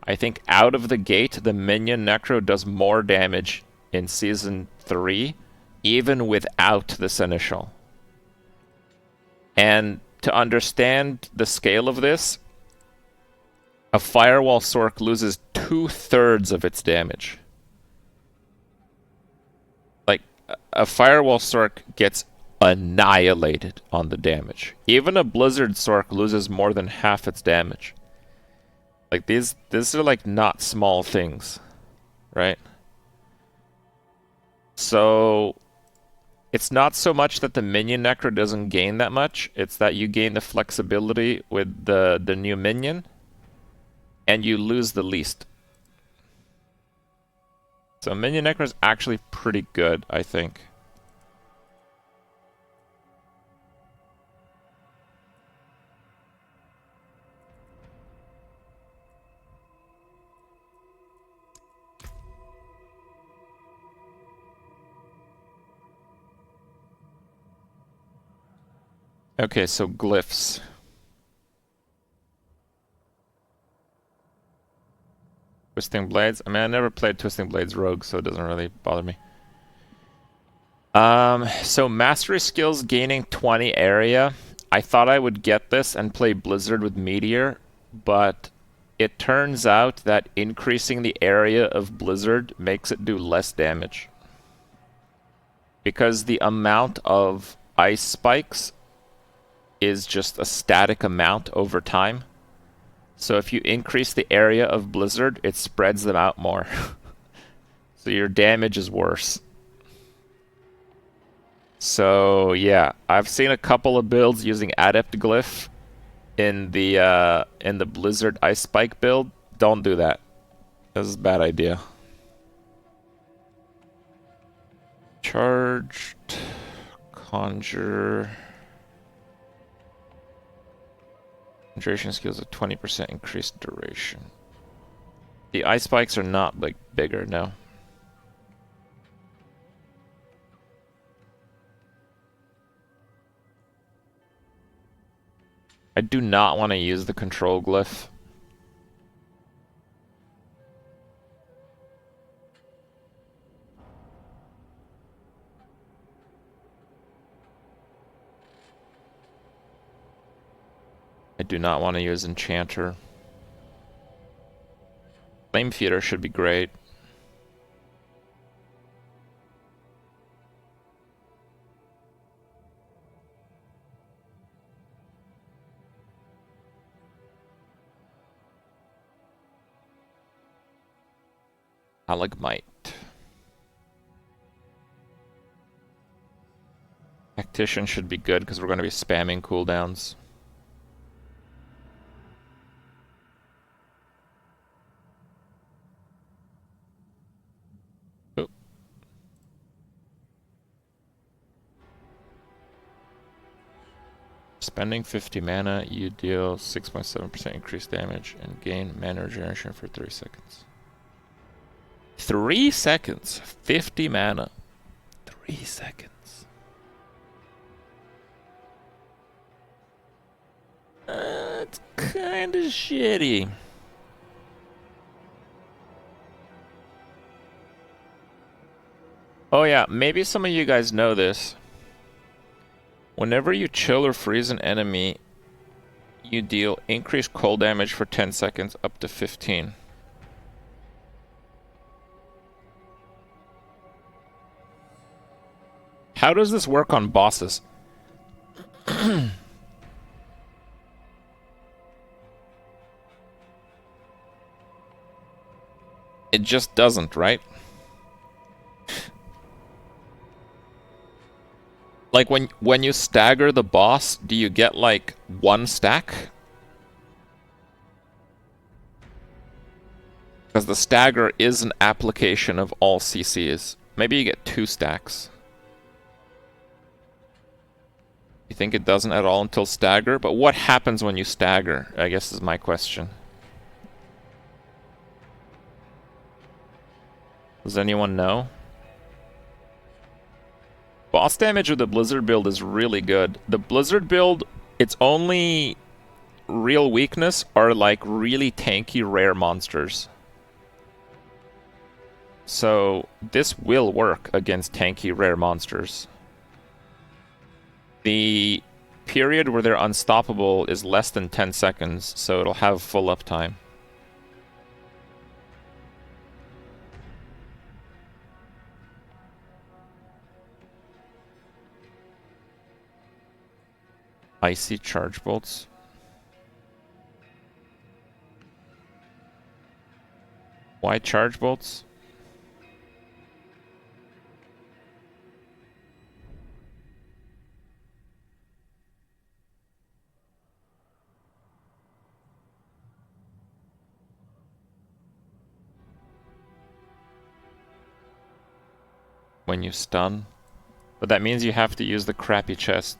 I think out of the gate, the Minion Necro does more damage in Season 3, even without the Seneschal. And to understand the scale of this, a Firewall Sorc loses 2/3 of its damage. Like, a Firewall Sorc gets annihilated on the damage. Even a Blizzard Sorc loses more than half its damage. Like, these are, like, not small things, right? So, it's not so much that the Minion Necro doesn't gain that much, it's that you gain the flexibility with the new minion, and you lose the least. So Minion Necro is actually pretty good, I think. Okay, so glyphs. Twisting Blades. I mean, I never played Twisting Blades Rogue, so it doesn't really bother me. So Mastery Skills gaining 20 area. I thought I would get this and play Blizzard with Meteor, but it turns out that increasing the area of Blizzard makes it do less damage. Because the amount of ice spikes is just a static amount over time. So if you increase the area of Blizzard, it spreads them out more. So your damage is worse. So yeah, I've seen a couple of builds using Adept Glyph in the Blizzard Ice Spike build. Don't do that. This is a bad idea. Charged, Conjure. Concentration skills at 20% increased duration. The ice spikes are not, like, bigger, no. I do not want to use the control glyph. I do not want to use Enchanter. Flame Feeder should be great. Alagmite. Tactician should be good because we're going to be spamming cooldowns. Oh. Spending 50 mana, you deal 6.7% increased damage and gain mana regeneration for 3 seconds. 3 seconds. 50 mana. 3 seconds. It's kind of shitty. Oh yeah, maybe some of you guys know this. Whenever you chill or freeze an enemy, you deal increased cold damage for 10 seconds up to 15. How does this work on bosses? It just doesn't, right? Like when you stagger the boss, do you get like one stack? Because the stagger is an application of all CCs. Maybe you get 2 stacks. You think it doesn't at all until stagger? But what happens when you stagger, I guess is my question. Does anyone know? Boss damage with the Blizzard build is really good. The Blizzard build, its only real weakness are like really tanky rare monsters. So this will work against tanky rare monsters. The period where they're unstoppable is less than 10 seconds, so it'll have full uptime. Icy charge bolts. Why charge bolts? When you stun. But that means you have to use the crappy chest.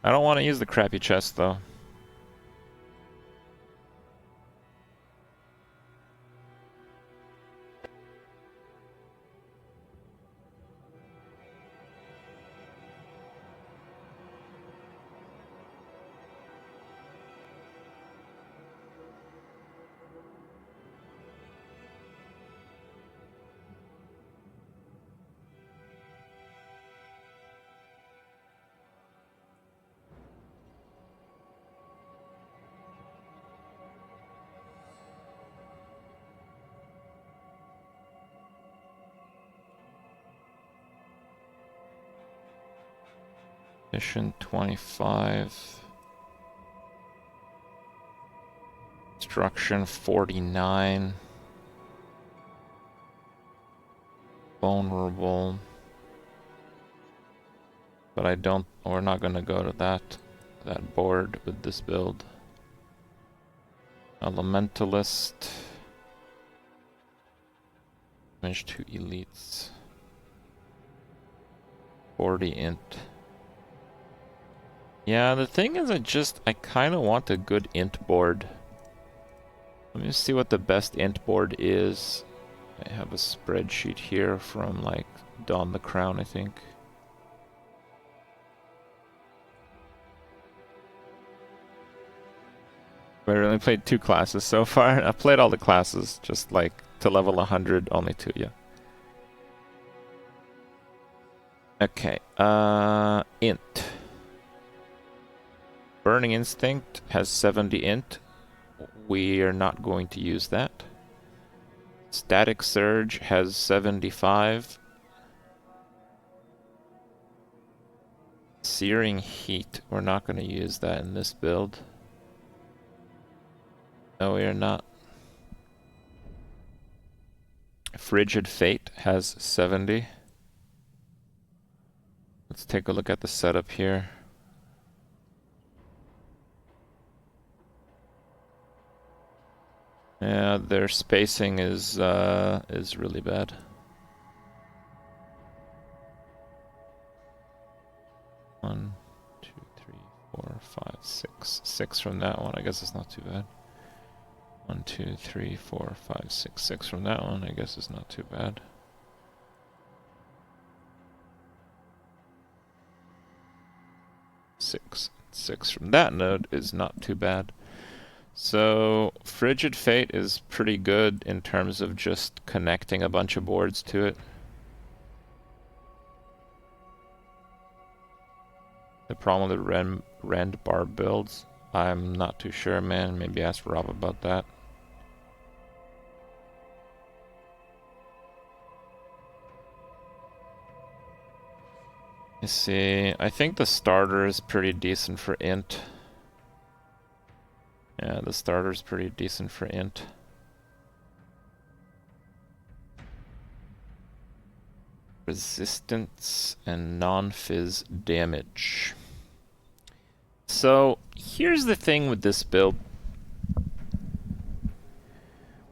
I don't want to use the crappy chest though. Mission 25. Destruction 49. Vulnerable. But we're not gonna go to that board with this build. Elementalist. Damage to elites. 40 int. Yeah, the thing is I kind of want a good int board. Let me see what the best int board is. I have a spreadsheet here from like Dawn the Crown, I think. I only played 2 classes so far. I played all the classes, just like to level 100, only 2, yeah. Okay, int. Burning Instinct has 70 int. We are not going to use that. Static Surge has 75. Searing Heat, we're not going to use that in this build. No, we are not. Frigid Fate has 70. Let's take a look at the setup here. Yeah, their spacing is really bad. One, two, three, four, five, six. 6 from that one. I guess it's not too bad. 1, 2, 3, 4, 5, 6. 6 from that one. I guess it's not too bad. Six from that node is not too bad. So Frigid Fate is pretty good in terms of just connecting a bunch of boards to it. The problem with the Rend bar builds, I'm not too sure, man. Maybe ask Rob about that. You see, I think the starter is pretty decent for int. Yeah, the starter's pretty decent for int. Resistance and non-fizz damage. So, here's the thing with this build.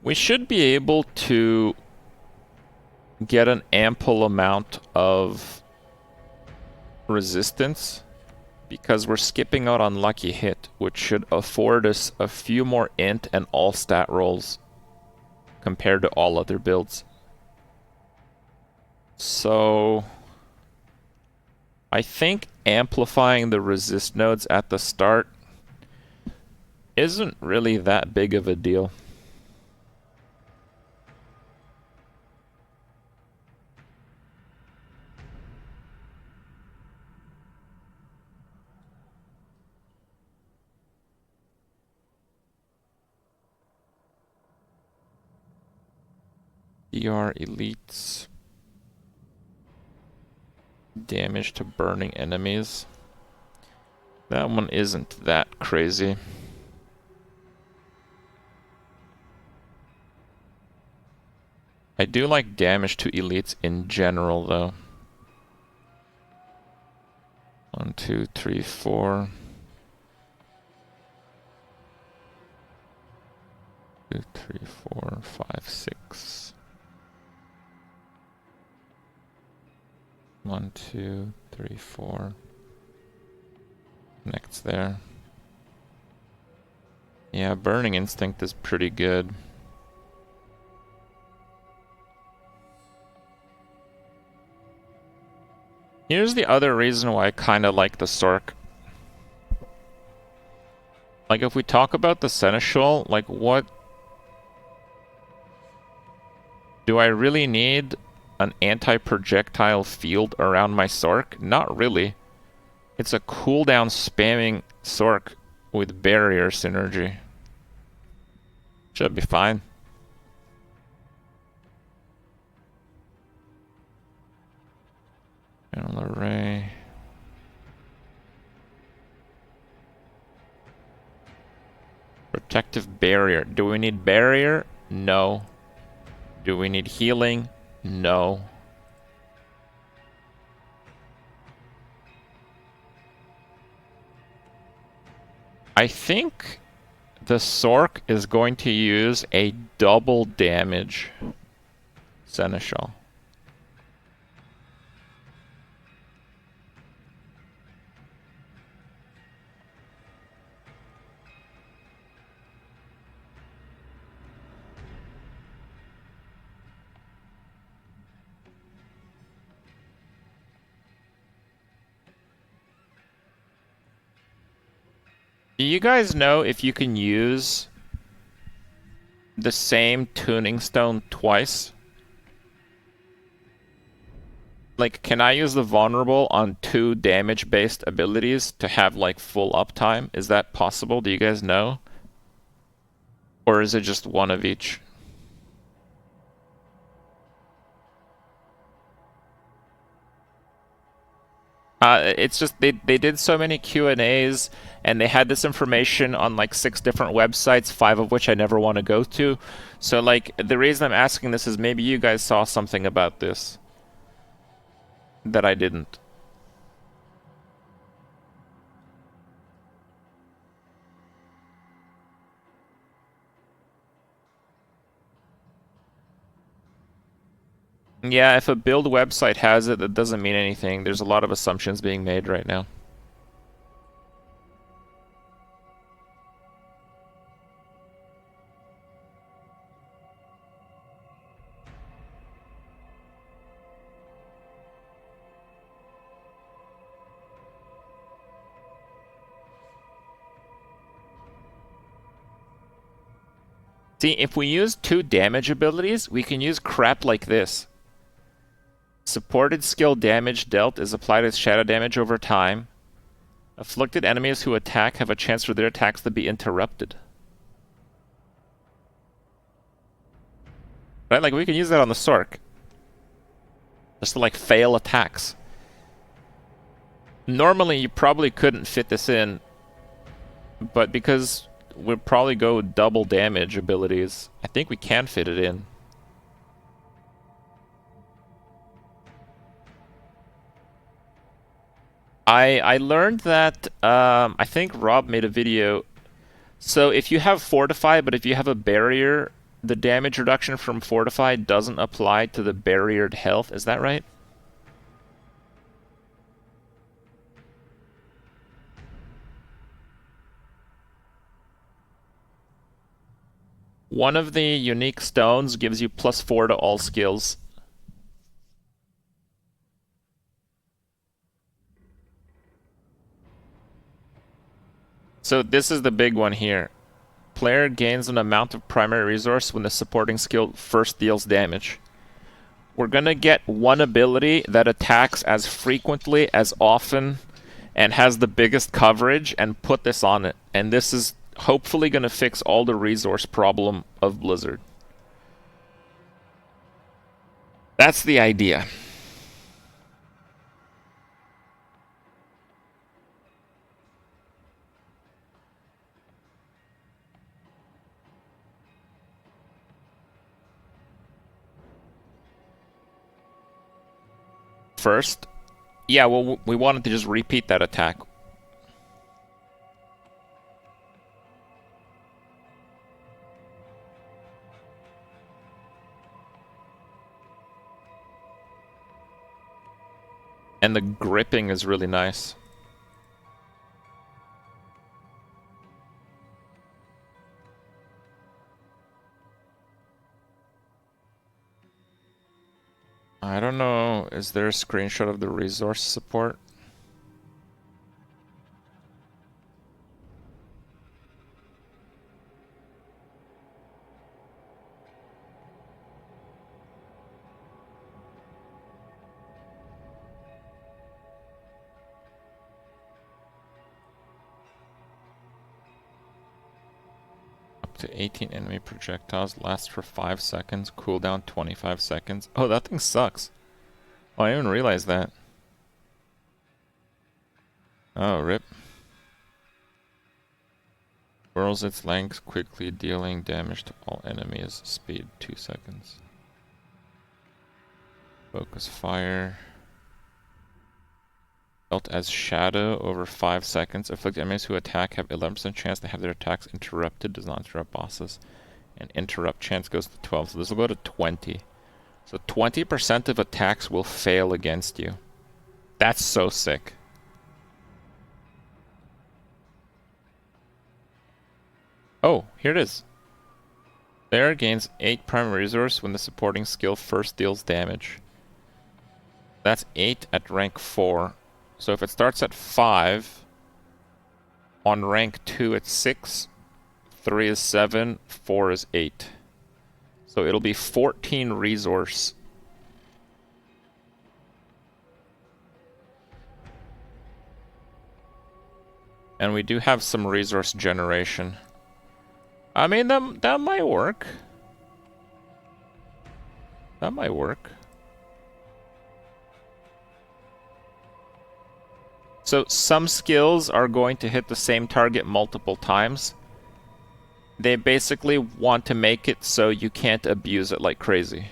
We should be able to get an ample amount of resistance because we're skipping out on Lucky Hit, which should afford us a few more int and all stat rolls compared to all other builds. So I think amplifying the resist nodes at the start isn't really that big of a deal. DR elites. Damage to burning enemies. That one isn't that crazy. I do like damage to elites in general, though. 1, 2, 3, 4. 2, 3, 4, 5, 6. 1, 2, 3, 4. Connects there. Yeah, Burning Instinct is pretty good. Here's the other reason why I kind of like the Sorc. Like, if we talk about the Seneschal, like, what... Do I really need an anti-projectile field around my Sorc? Not really. It's a cooldown spamming Sorc with barrier synergy. Should be fine. General array. Protective barrier. Do we need barrier? No. Do we need healing? No. I think the Sorc is going to use a double damage Seneschal. Do you guys know if you can use the same tuning stone twice? Like, can I use the vulnerable on 2 damage-based abilities to have, like, full uptime? Is that possible? Do you guys know? Or is it just one of each? It's just they did so many Q&As and they had this information on like 6 different websites, 5 of which I never want to go to. So like the reason I'm asking this is maybe you guys saw something about this that I didn't. Yeah, if a build website has it, that doesn't mean anything. There's a lot of assumptions being made right now. See, if we use 2 damage abilities, we can use crap like this. Supported skill damage dealt is applied as shadow damage over time. Afflicted enemies who attack have a chance for their attacks to be interrupted. Right? Like, we can use that on the Sorc. Just to, like, fail attacks. Normally, you probably couldn't fit this in. But because we'll probably go double damage abilities, I think we can fit it in. I learned that I think Rob made a video. So if you have Fortify, but if you have a barrier, the damage reduction from Fortify doesn't apply to the barriered health. Is that right? One of the unique stones gives you +4 to all skills. So this is the big one here. Player gains an amount of primary resource when the supporting skill first deals damage. We're gonna get one ability that attacks as frequently, as often, and has the biggest coverage, and put this on it. And this is hopefully gonna fix all the resource problem of Blizzard. That's the idea. First, yeah, well, we wanted to just repeat that attack. And the gripping is really nice. I don't know, is there a screenshot of the resource support? Up to 18 enemy projectiles, lasts for 5 seconds, cooldown 25 seconds. Oh, that thing sucks. Oh, I didn't even realize that. Oh, rip. Whirls its length, quickly dealing damage to all enemies. Speed 2 seconds. Focus fire. Felt as shadow over 5 seconds. Afflict enemies who attack have 11% chance to have their attacks interrupted. Does not interrupt bosses. And interrupt chance goes to 12. So this will go to 20. So 20% of attacks will fail against you. That's so sick. Oh, here it is. Player gains 8 primary resource when the supporting skill first deals damage. That's 8 at rank 4. So if it starts at 5, on rank 2 it's 6, 3 is 7, 4 is 8. So it'll be 14 resource. And we do have some resource generation. I mean, that might work. That might work. So some skills are going to hit the same target multiple times. They basically want to make it so you can't abuse it like crazy.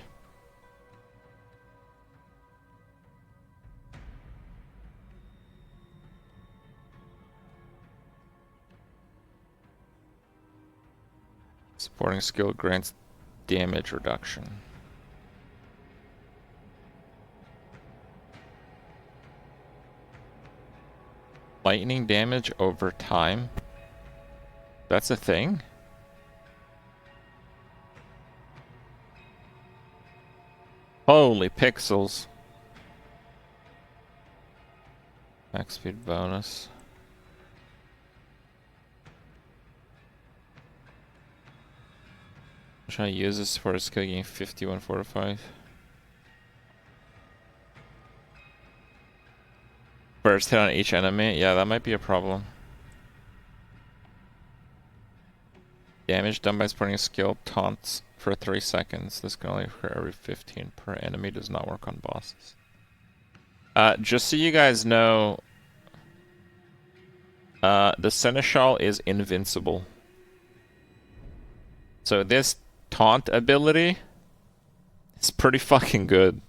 Supporting skill grants damage reduction. Lightning damage over time. That's a thing? Holy pixels. Max speed bonus. Should I use this for a skill gain 51 fortified? First hit on each enemy? Yeah, that might be a problem. Damage done by supporting a skill taunts for 3 seconds. This can only occur every 15 per enemy. Does not work on bosses. Just so you guys know, the Seneschal is invincible. So this taunt ability is pretty fucking good.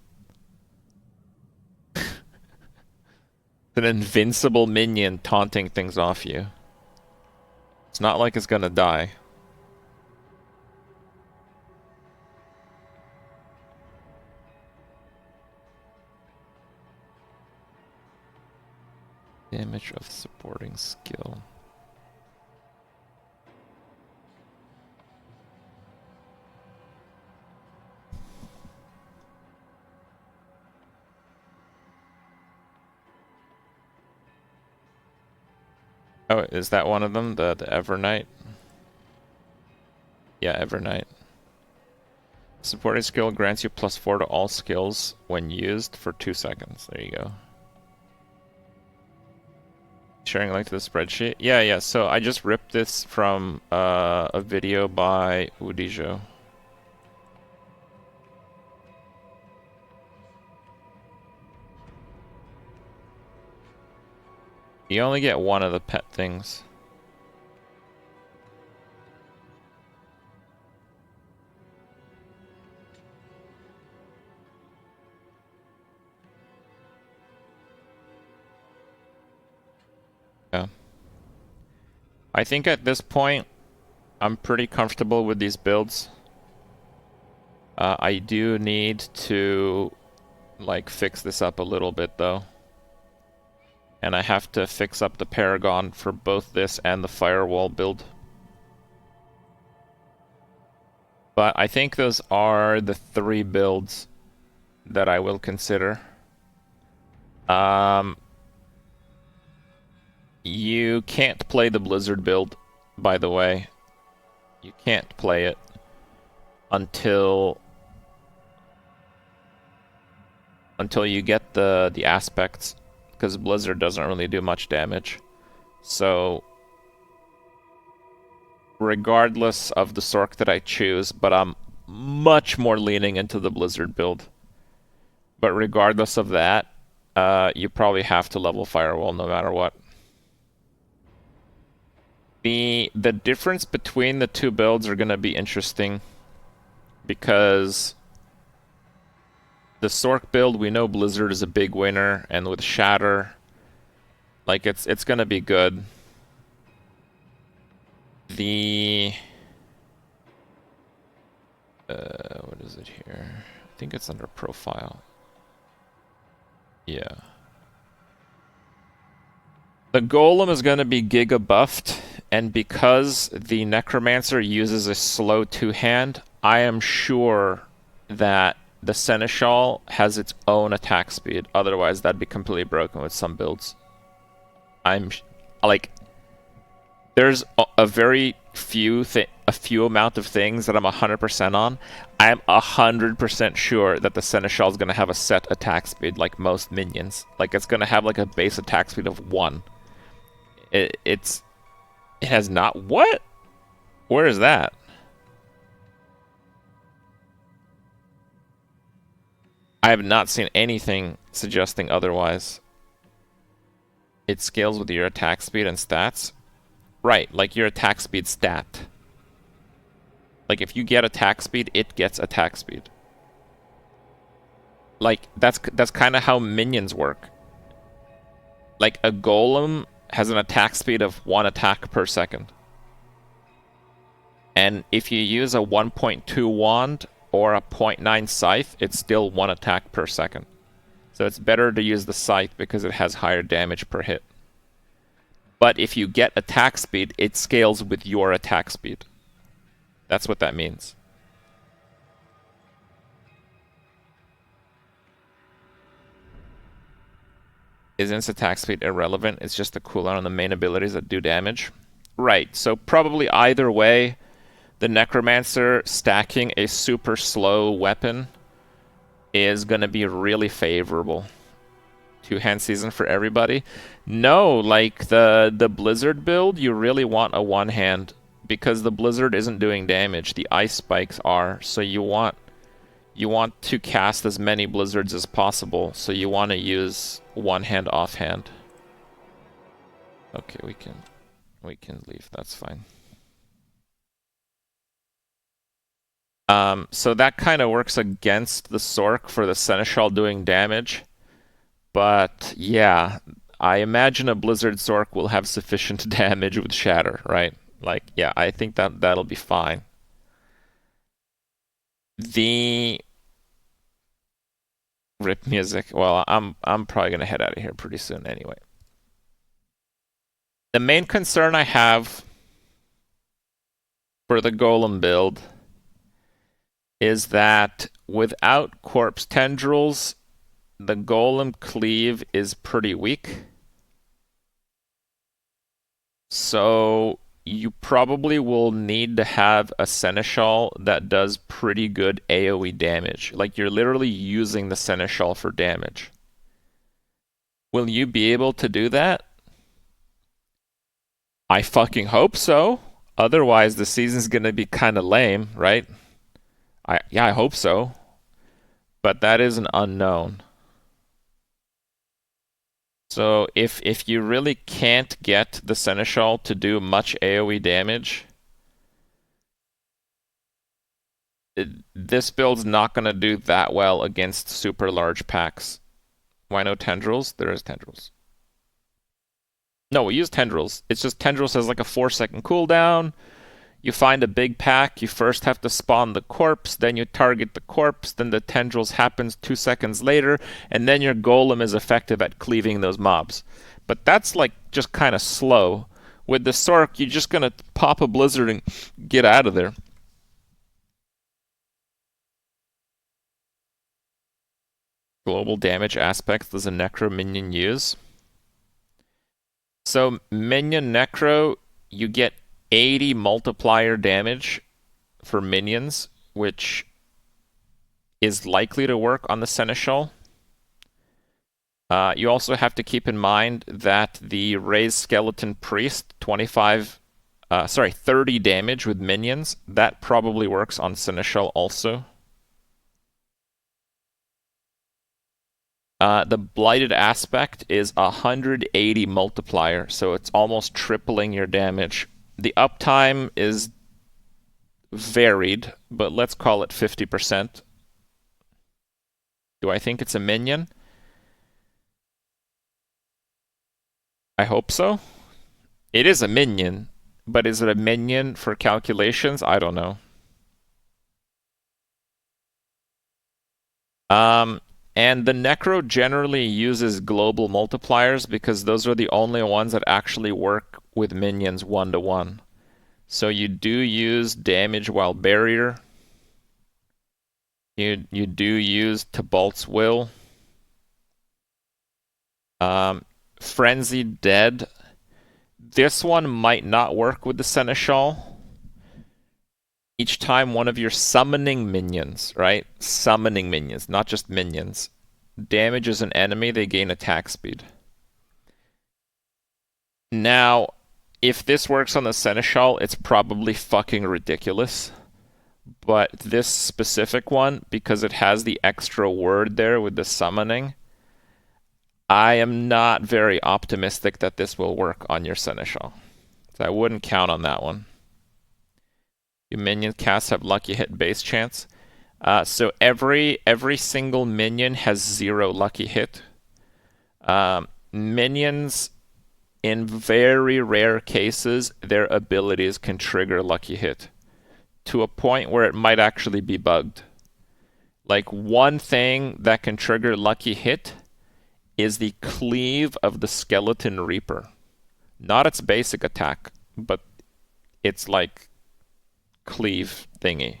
It's an invincible minion taunting things off you. It's not like it's gonna die. Damage of supporting skill. Oh, is that one of them? The Evernight? Yeah, Evernight. Supporting skill grants you +4 to all skills when used for 2 seconds. There you go. Sharing a link to the spreadsheet? Yeah, so I just ripped this from a video by Udijo. You only get one of the pet things. Yeah. I think at this point, I'm pretty comfortable with these builds. I do need to, like, fix this up a little bit, though. And I have to fix up the paragon for both this and the firewall build. But I think those are the 3 builds that I will consider. You can't play the Blizzard build, by the way. You can't play it until you get the aspects, because Blizzard doesn't really do much damage. So regardless of the Sorc that I choose, but I'm much more leaning into the Blizzard build. But regardless of that, you probably have to level Firewall no matter what. The difference between the 2 builds are going to be interesting, because the Sorc build, we know Blizzard is a big winner, and with Shatter, like, it's going to be good. The what is it here? I think it's under profile. Yeah. The Golem is going to be giga buffed, and because the Necromancer uses a slow 2-hand, I am sure that the Seneschal has its own attack speed. Otherwise, that'd be completely broken with some builds. Like, there's a very few amount of things that I'm 100% on. I'm 100% sure that the Seneschal is going to have a set attack speed like most minions. Like, it's going to have like a base attack speed of 1. It has not. What? Where is that? I have not seen anything suggesting otherwise. It scales with your attack speed and stats. Right, like your attack speed stat. Like, if you get attack speed, it gets attack speed. Like, that's kind of how minions work. Like, a golem has an attack speed of 1 attack per second. And if you use a 1.2 wand or a 0.9 scythe, it's still 1 attack per second. So it's better to use the scythe because it has higher damage per hit. But if you get attack speed, it scales with your attack speed. That's what that means. Isn't attack speed irrelevant? It's just the cooldown on the main abilities that do damage. Right, so probably either way, the Necromancer stacking a super slow weapon is going to be really favorable. 2-hand season for everybody. No, like the Blizzard build, you really want a 1-hand, because the Blizzard isn't doing damage. The ice spikes are, so you want to cast as many Blizzards as possible, so you want to use 1-hand offhand. Okay, we can leave. That's fine. So that kind of works against the Sorc for the Seneschal doing damage. But yeah, I imagine a Blizzard Sorc will have sufficient damage with Shatter, right? Like, yeah, I think that'll be fine. The rip music. Well, I'm probably gonna head out of here pretty soon anyway. The main concern I have for the Golem build is that without Corpse Tendrils, the Golem cleave is pretty weak. So you probably will need to have a Seneschal that does pretty good AoE damage. Like, you're literally using the Seneschal for damage. Will you be able to do that? I fucking hope so. Otherwise, the season's gonna be kind of lame, right? I hope so. But that is an unknown. So if you really can't get the Seneschal to do much AoE damage, this build's not going to do that well against super large packs. Why no tendrils? There is tendrils. No, we use tendrils. It's just tendrils has like a 4-second cooldown. You find a big pack, you first have to spawn the corpse, then you target the corpse, then the tendrils happens 2 seconds later, and then your golem is effective at cleaving those mobs. But that's like just kind of slow. With the Sorc, you're just gonna pop a blizzard and get out of there. Global damage aspects does a Necro minion use? So minion Necro, you get 80 multiplier damage for minions, which is likely to work on the Seneschal. You also have to keep in mind that the Raised Skeleton Priest, 30 damage with minions, that probably works on Seneschal also. The Blighted Aspect is 180 multiplier, so it's almost tripling your damage. The uptime is varied, but let's call it 50%. Do I think it's a minion? I hope so. It is a minion, but is it a minion for calculations? I don't know. And the Necro generally uses global multipliers because those are the only ones that actually work with minions 1-to-1. So you do use damage while barrier. You do use Tibalt's Will. Frenzied Dead. This one might not work with the Seneschal. Each time one of your summoning minions, right? Summoning minions, not just minions, damages an enemy, they gain attack speed. Now, if this works on the Seneschal, it's probably fucking ridiculous. But this specific one, because it has the extra word there with the summoning, I am not very optimistic that this will work on your Seneschal. So I wouldn't count on that one. Your minion casts have lucky hit base chance. So every single minion has 0 lucky hit. Minions, in very rare cases, their abilities can trigger lucky hit to a point where it might actually be bugged. Like, one thing that can trigger lucky hit is the cleave of the Skeleton Reaper. Not its basic attack, but it's like cleave thingy.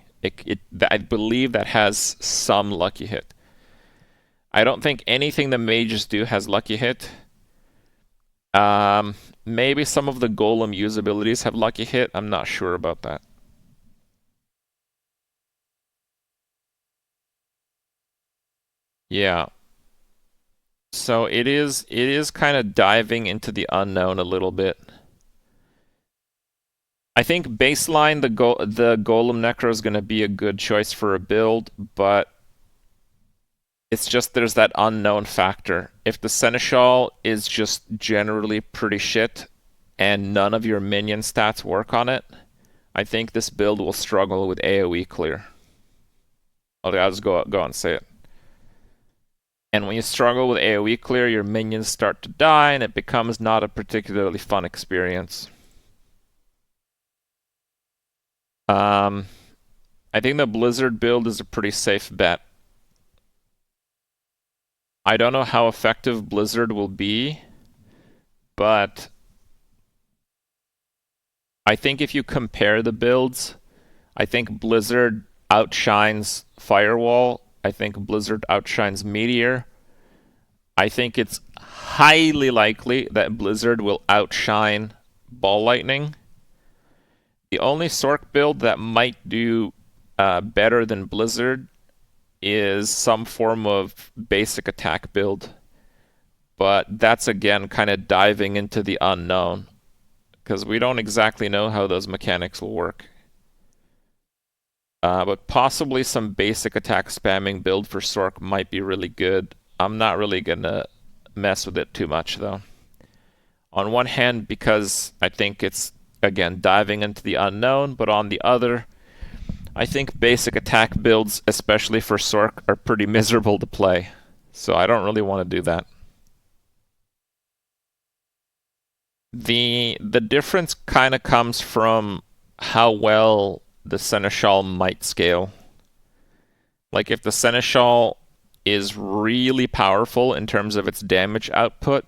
I believe that has some lucky hit. I don't think anything the mages do has lucky hit. Maybe some of the golem usabilities have lucky hit. I'm not sure about that. Yeah. So it is kind of diving into the unknown a little bit. I think baseline the Golem Necro is going to be a good choice for a build, but it's just there's that unknown factor. If the Seneschal is just generally pretty shit and none of your minion stats work on it, I think this build will struggle with AoE clear. Okay, I'll just go and say it. And when you struggle with AoE clear, your minions start to die, and it becomes not a particularly fun experience. I think the Blizzard build is a pretty safe bet. I don't know how effective Blizzard will be, but I think if you compare the builds, I think Blizzard outshines Firewall. I think Blizzard outshines Meteor. I think it's highly likely that Blizzard will outshine Ball Lightning. The only Sorc build that might do better than Blizzard is some form of basic attack build. But that's again kind of diving into the unknown, because we don't exactly know how those mechanics will work. But possibly some basic attack spamming build for Sorc might be really good. I'm not really gonna mess with it too much though. On one hand, because I think it's, again, diving into the unknown, but on the other, I think basic attack builds, especially for Sorc, are pretty miserable to play. So I don't really want to do that. The difference kind of comes from how well the Seneschal might scale. Like if the Seneschal is really powerful in terms of its damage output,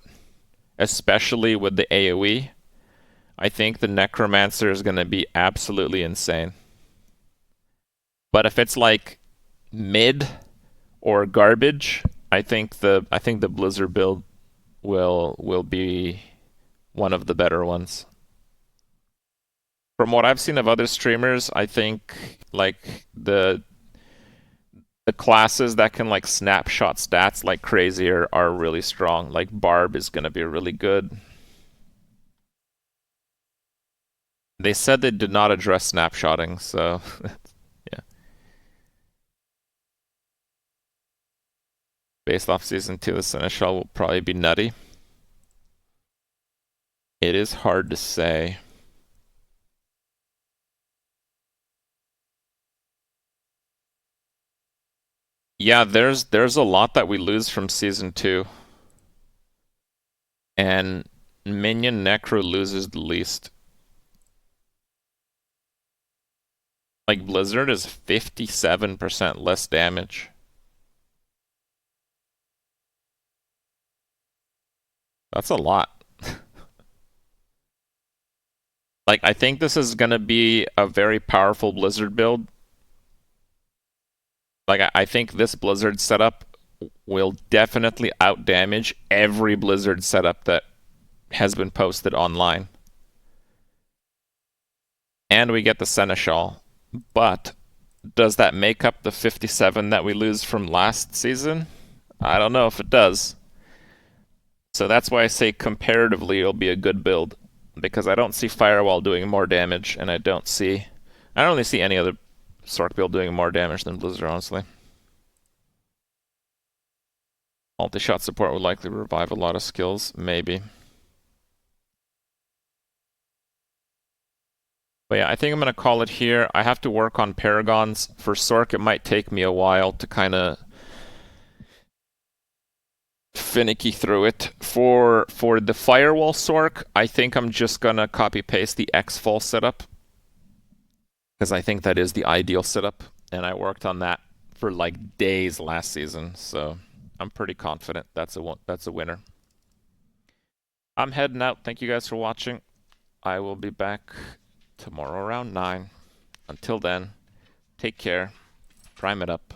especially with the AoE, I think the Necromancer is going to be absolutely insane. But if it's like mid or garbage, I think the Blizzard build will be one of the better ones. From what I've seen of other streamers, I think like the classes that can like snapshot stats like crazy are really strong. Like Barb is going to be really good. They said they did not address snapshotting, so yeah. Based off Season 2, the Seneschal will probably be nutty. It is hard to say. Yeah, there's a lot that we lose from Season 2. And Minion Necro loses the least. Like Blizzard is 57% less damage. That's a lot. Like, I think this is gonna be a very powerful Blizzard build. Like, I think this Blizzard setup will definitely outdamage every Blizzard setup that has been posted online. And we get the Seneschal. But does that make up the 57 that we lose from last season? I don't know if it does. So that's why I say comparatively it'll be a good build. Because I don't see Firewall doing more damage, and I don't really see any other Sorc build doing more damage than Blizzard, honestly. Multi-shot support would likely revive a lot of skills, maybe. But yeah, I think I'm going to call it here. I have to work on paragons. For Sorc, it might take me a while to kind of finicky through it. For the Firewall Sorc, I think I'm just going to copy-paste the X-Fall setup. Because I think that is the ideal setup. And I worked on that for like days last season. So I'm pretty confident that's a winner. I'm heading out. Thank you guys for watching. I will be back tomorrow around 9. Until then, take care. Prime it up.